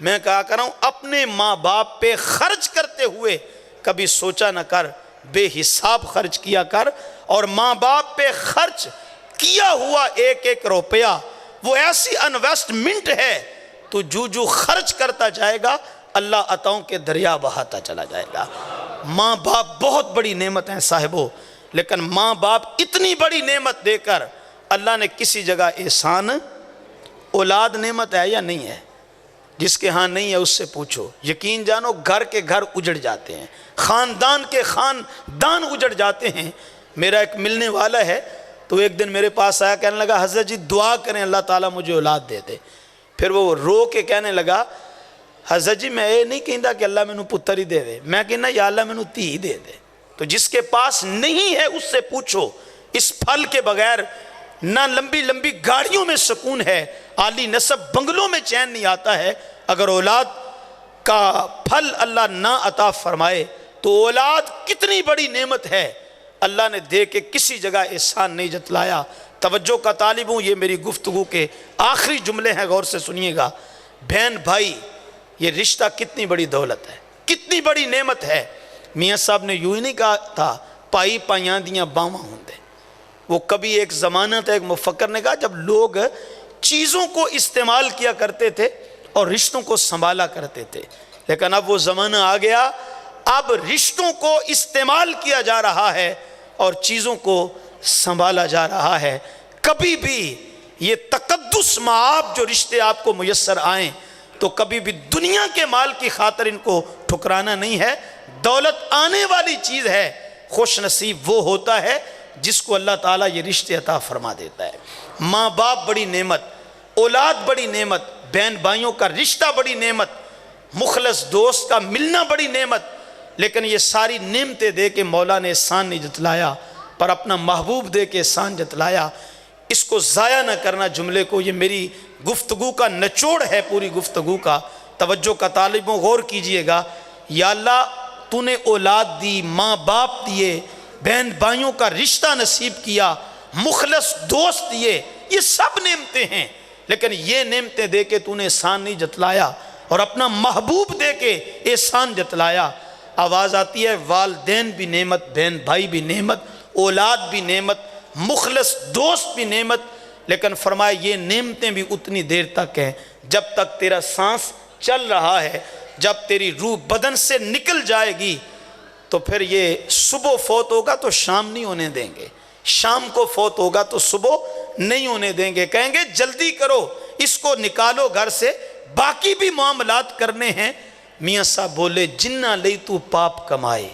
میں کہا کر رہا ہوں اپنے ماں باپ پہ خرچ کرتے ہوئے کبھی سوچا نہ کر، بے حساب خرچ کیا کر، اور ماں باپ پہ خرچ کیا ہوا ایک ایک روپیہ وہ ایسی انویسٹمنٹ ہے، تو جو خرچ کرتا جائے گا اللہ عطاؤں کے دریا بہاتا چلا جائے گا۔ ماں باپ بہت بڑی نعمت ہیں صاحبو، لیکن ماں باپ اتنی بڑی نعمت دے کر اللہ نے کسی جگہ احسان، اولاد نعمت ہے یا نہیں ہے؟ جس کے ہاں نہیں ہے اس سے پوچھو، یقین جانو گھر کے گھر اجڑ جاتے ہیں، خاندان کے خاندان اجڑ جاتے ہیں۔ میرا ایک ملنے والا ہے تو ایک دن میرے پاس آیا، کہنے لگا حضرت جی دعا کریں اللہ تعالیٰ مجھے اولاد دے دے۔ پھر وہ رو کے کہنے لگا حضرت جی میں یہ نہیں کہندا کہ اللہ مینوں پتر ہی دے دے، میں کہنا یا اللہ مینوں دھی دے دے۔ تو جس کے پاس نہیں ہے اس سے پوچھو، اس پھل کے بغیر نہ لمبی لمبی گاڑیوں میں سکون ہے، عالی نسب بنگلوں میں چین نہیں آتا ہے۔ اگر اولاد کا پھل اللہ نہ عطا فرمائے تو اولاد کتنی بڑی نعمت ہے، اللہ نے دے کے کسی جگہ احسان نہیں جتلایا۔ توجہ کا طالب ہوں، یہ میری گفتگو کے آخری جملے ہیں، غور سے سنیے گا۔ بہن بھائی یہ رشتہ کتنی بڑی دولت ہے، کتنی بڑی نعمت ہے۔ میاں صاحب نے یوں ہی نہیں کہا تھا پائی پائیاں دیاں باواں ہوندے، وہ کبھی ایک زمانہ تھا، ایک مفکر نے کہا جب لوگ چیزوں کو استعمال کیا کرتے تھے اور رشتوں کو سنبھالا کرتے تھے، لیکن اب وہ زمانہ آ گیا، اب رشتوں کو استعمال کیا جا رہا ہے اور چیزوں کو سنبھالا جا رہا ہے۔ کبھی بھی یہ تقدس مآب جو رشتے آپ کو میسر آئیں تو کبھی بھی دنیا کے مال کی خاطر ان کو ٹھکرانا نہیں ہے۔ دولت آنے والی چیز ہے، خوش نصیب وہ ہوتا ہے جس کو اللہ تعالیٰ یہ رشتے عطا فرما دیتا ہے۔ ماں باپ بڑی نعمت، اولاد بڑی نعمت، بہن بھائیوں کا رشتہ بڑی نعمت، مخلص دوست کا ملنا بڑی نعمت، لیکن یہ ساری نعمتیں دے کے مولا نے احسان نہیں جتلایا، پر اپنا محبوب دے کے احسان جتلایا۔ اس کو ضائع نہ کرنا جملے کو، یہ میری گفتگو کا نچوڑ ہے، پوری گفتگو کا۔ توجہ کا طالبوں غور کیجئے گا، یا اللہ تو نے اولاد دی، ماں باپ دیے، بہن بھائیوں کا رشتہ نصیب کیا، مخلص دوست دیے، یہ سب نعمتیں ہیں، لیکن یہ نعمتیں دے کے تو نے احسان نہیں جتلایا اور اپنا محبوب دے کے احسان جتلایا۔ آواز آتی ہے والدین بھی نعمت، بہن بھائی بھی نعمت، اولاد بھی نعمت، مخلص دوست بھی نعمت، لیکن فرمایا یہ نعمتیں بھی اتنی دیر تک ہیں جب تک تیرا سانس چل رہا ہے، جب تیری روح بدن سے نکل جائے گی تو پھر یہ صبح فوت ہوگا تو شام نہیں ہونے دیں گے، شام کو فوت ہوگا تو صبح نہیں ہونے دیں گے، کہیں گے جلدی کرو اس کو نکالو گھر سے، باقی بھی معاملات کرنے ہیں۔ میاں صاحب بولے جنہ لئی تو پاپ کمائے،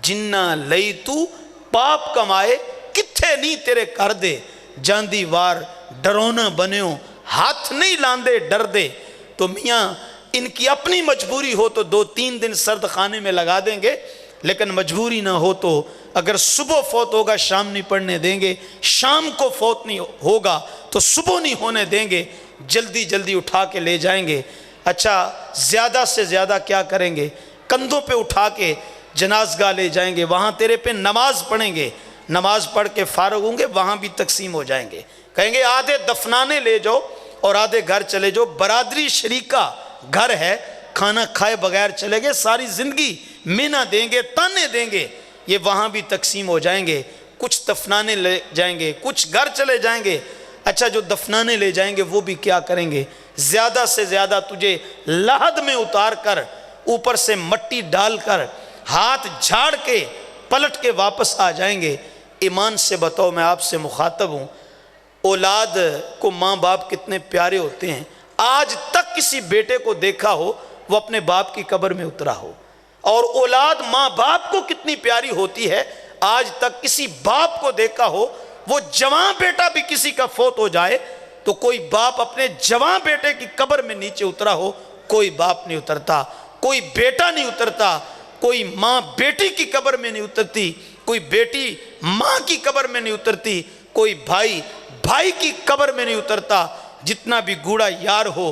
جنہ لئی تو پاپ کمائے، کتھے نہیں تیرے کر دے، جاندی وار ڈرونا بنیوں، ہاتھ نہیں لاندے ڈر دے۔ تو میاں ان کی اپنی مجبوری ہو تو 2-3 دن سرد خانے میں لگا دیں گے، لیکن مجبوری نہ ہو تو اگر صبح فوت ہوگا شام نہیں پڑھنے دیں گے، شام کو فوت نہیں ہوگا تو صبح نہیں ہونے دیں گے، جلدی جلدی اٹھا کے لے جائیں گے۔ اچھا زیادہ سے زیادہ کیا کریں گے، کندھوں پہ اٹھا کے جنازگاہ لے جائیں گے، وہاں تیرے پہ نماز پڑھیں گے، نماز پڑھ کے فارغ ہوں گے، وہاں بھی تقسیم ہو جائیں گے، کہیں گے آدھے دفنانے لے جاؤ اور آدھے گھر چلے جاؤ، برادری شریکہ گھر ہے، کھانا کھائے بغیر چلے گئے، ساری زندگی مینا دیں گے، تانے دیں گے، یہ وہاں بھی تقسیم ہو جائیں گے، کچھ دفنانے لے جائیں گے، کچھ گھر چلے جائیں گے۔ اچھا جو دفنانے لے جائیں گے وہ بھی کیا کریں گے، زیادہ سے زیادہ تجھے لحد میں اتار کر، اوپر سے مٹی ڈال کر، ہاتھ جھاڑ کے پلٹ کے واپس آ جائیں گے۔ ایمان سے بتاؤ، میں آپ سے مخاطب ہوں، اولاد کو ماں باپ کتنے پیارے ہوتے ہیں۔ آج تک کسی بیٹے کو دیکھا ہو وہ اپنے باپ کی قبر میں اترا ہو، اور اولاد ماں باپ کو کتنی پیاری ہوتی ہے۔ آج تک کسی باپ کو دیکھا ہو، وہ جوان بیٹا بھی کسی کا فوت ہو جائے تو کوئی باپ اپنے جوان بیٹے کی قبر میں نیچے اترا ہو، کوئی باپ نہیں اترتا، کوئی بیٹا نہیں اترتا، کوئی ماں بیٹی کی قبر میں نہیں اترتی، کوئی بیٹی ماں کی قبر میں نہیں اترتی، کوئی بھائی بھائی کی قبر میں نہیں اترتا۔ جتنا بھی گوڑا یار ہو،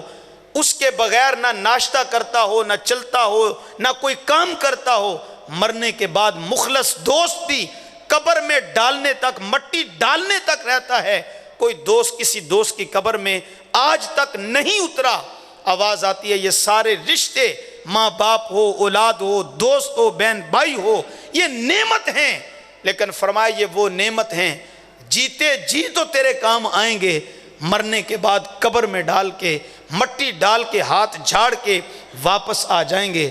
اس کے بغیر نہ ناشتہ کرتا ہو، نہ چلتا ہو، نہ کوئی کام کرتا ہو، مرنے کے بعد مخلص دوست بھی قبر میں ڈالنے تک، مٹی ڈالنے تک رہتا ہے۔ کوئی دوست کسی دوست کی قبر میں آج تک نہیں اترا۔ آواز آتی ہے یہ سارے رشتے، ماں باپ ہو، اولاد ہو، دوست ہو، بہن بھائی ہو، یہ نعمت ہیں، لیکن فرمایا یہ وہ نعمت ہیں جیتے جی تو تیرے کام آئیں گے، مرنے کے بعد قبر میں ڈال کے، مٹی ڈال کے، ہاتھ جھاڑ کے واپس آ جائیں گے۔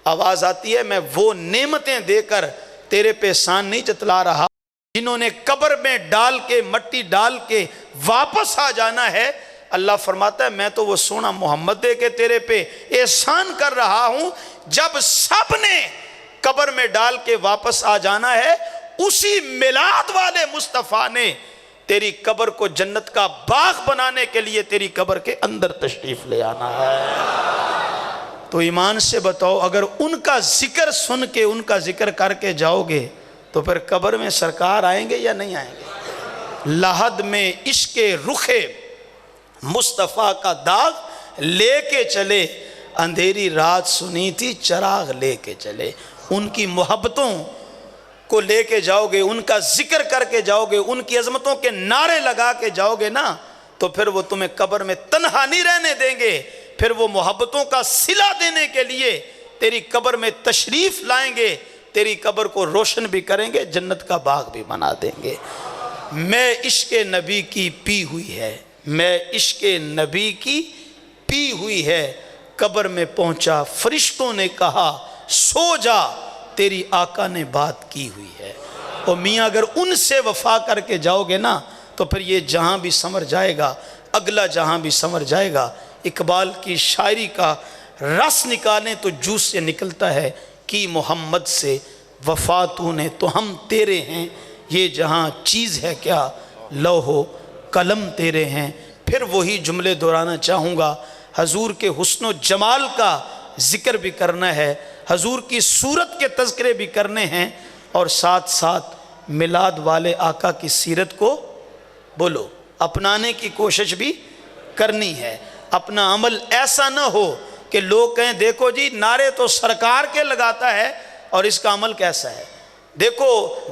آواز آتی ہے میں وہ نعمتیں دے کر تیرے پہ احسان نہیں جتلا رہا، جنہوں نے قبر میں ڈال کے، مٹی ڈال کے واپس آ جانا ہے۔ اللہ فرماتا ہے میں تو وہ سونا محمد دے کے تیرے پہ احسان کر رہا ہوں۔ جب سب نے قبر میں ڈال کے واپس آ جانا ہے، اسی میلاد والے مصطفیٰ نے تیری قبر کو جنت کا باغ بنانے کے لیے تیری قبر کے اندر تشریف لے آنا ہے۔ تو ایمان سے بتاؤ، اگر ان کا ذکر سن کے، ان کا ذکر کر کے جاؤ گے تو پھر قبر میں سرکار آئیں گے یا نہیں آئیں گے؟ لحد میں عشق رخ مصطفیٰ کا داغ لے کے چلے، اندھیری رات سنی تھی چراغ لے کے چلے۔ ان کی محبتوں کو لے کے جاؤ گے، ان کا ذکر کر کے جاؤ گے، ان کی عظمتوں کے نعرے لگا کے جاؤ گے نا، تو پھر وہ تمہیں قبر میں تنہا نہیں رہنے دیں گے، پھر وہ محبتوں کا صلہ دینے کے لیے تیری قبر میں تشریف لائیں گے، تیری قبر کو روشن بھی کریں گے، جنت کا باغ بھی بنا دیں گے۔ میں عشق نبی کی پی ہوئی ہے، میں عشق نبی کی پی ہوئی ہے، قبر میں پہنچا فرشتوں نے کہا سو جا، تیری آقا نے بات کی ہوئی ہے۔ اور میاں اگر ان سے وفا کر کے جاؤ گے نا تو پھر یہ جہاں بھی سنور جائے گا، اگلا جہاں بھی سنور جائے گا۔ اقبال کی شاعری کا رس نکالیں تو جوس سے نکلتا ہے کہ محمد سے وفا تو نے تو ہم تیرے ہیں، یہ جہاں چیز ہے کیا لوح و قلم تیرے ہیں۔ پھر وہی جملے دہرانا چاہوں گا، حضور کے حسن و جمال کا ذکر بھی کرنا ہے، حضور کی صورت کے تذکرے بھی کرنے ہیں، اور ساتھ ساتھ میلاد والے آقا کی سیرت کو بولو اپنانے کی کوشش بھی کرنی ہے۔ اپنا عمل ایسا نہ ہو کہ لوگ کہیں دیکھو جی نعرے تو سرکار کے لگاتا ہے اور اس کا عمل کیسا ہے، دیکھو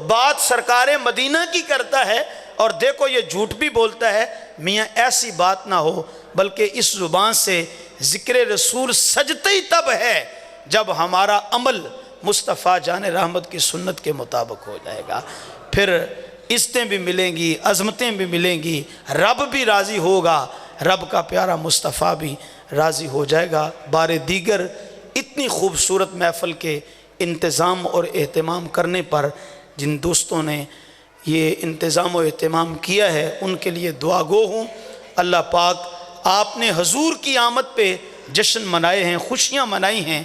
بات سرکار مدینہ کی کرتا ہے اور دیکھو یہ جھوٹ بھی بولتا ہے۔ میاں ایسی بات نہ ہو، بلکہ اس زبان سے ذکر رسول سجتے ہی تب ہے جب ہمارا عمل مصطفیٰ جان رحمت کی سنت کے مطابق ہو جائے گا، پھر عزتیں بھی ملیں گی، عظمتیں بھی ملیں گی، رب بھی راضی ہوگا، رب کا پیارا مصطفیٰ بھی راضی ہو جائے گا۔ بار دیگر اتنی خوبصورت محفل کے انتظام اور اہتمام کرنے پر جن دوستوں نے یہ انتظام و اہتمام کیا ہے ان کے لیے دعا گو ہوں۔ اللہ پاک آپ نے حضور کی آمد پہ جشن منائے ہیں، خوشیاں منائی ہیں،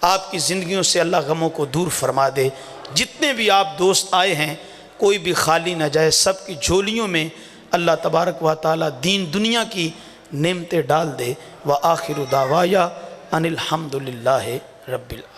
آپ کی زندگیوں سے اللہ غموں کو دور فرما دے۔ جتنے بھی آپ دوست آئے ہیں کوئی بھی خالی نہ جائے، سب کی جھولیوں میں اللہ تبارک و تعالی دین دنیا کی نعمتیں ڈال دے۔ وآخر دعوایا ان الحمد للہ رب العالمین۔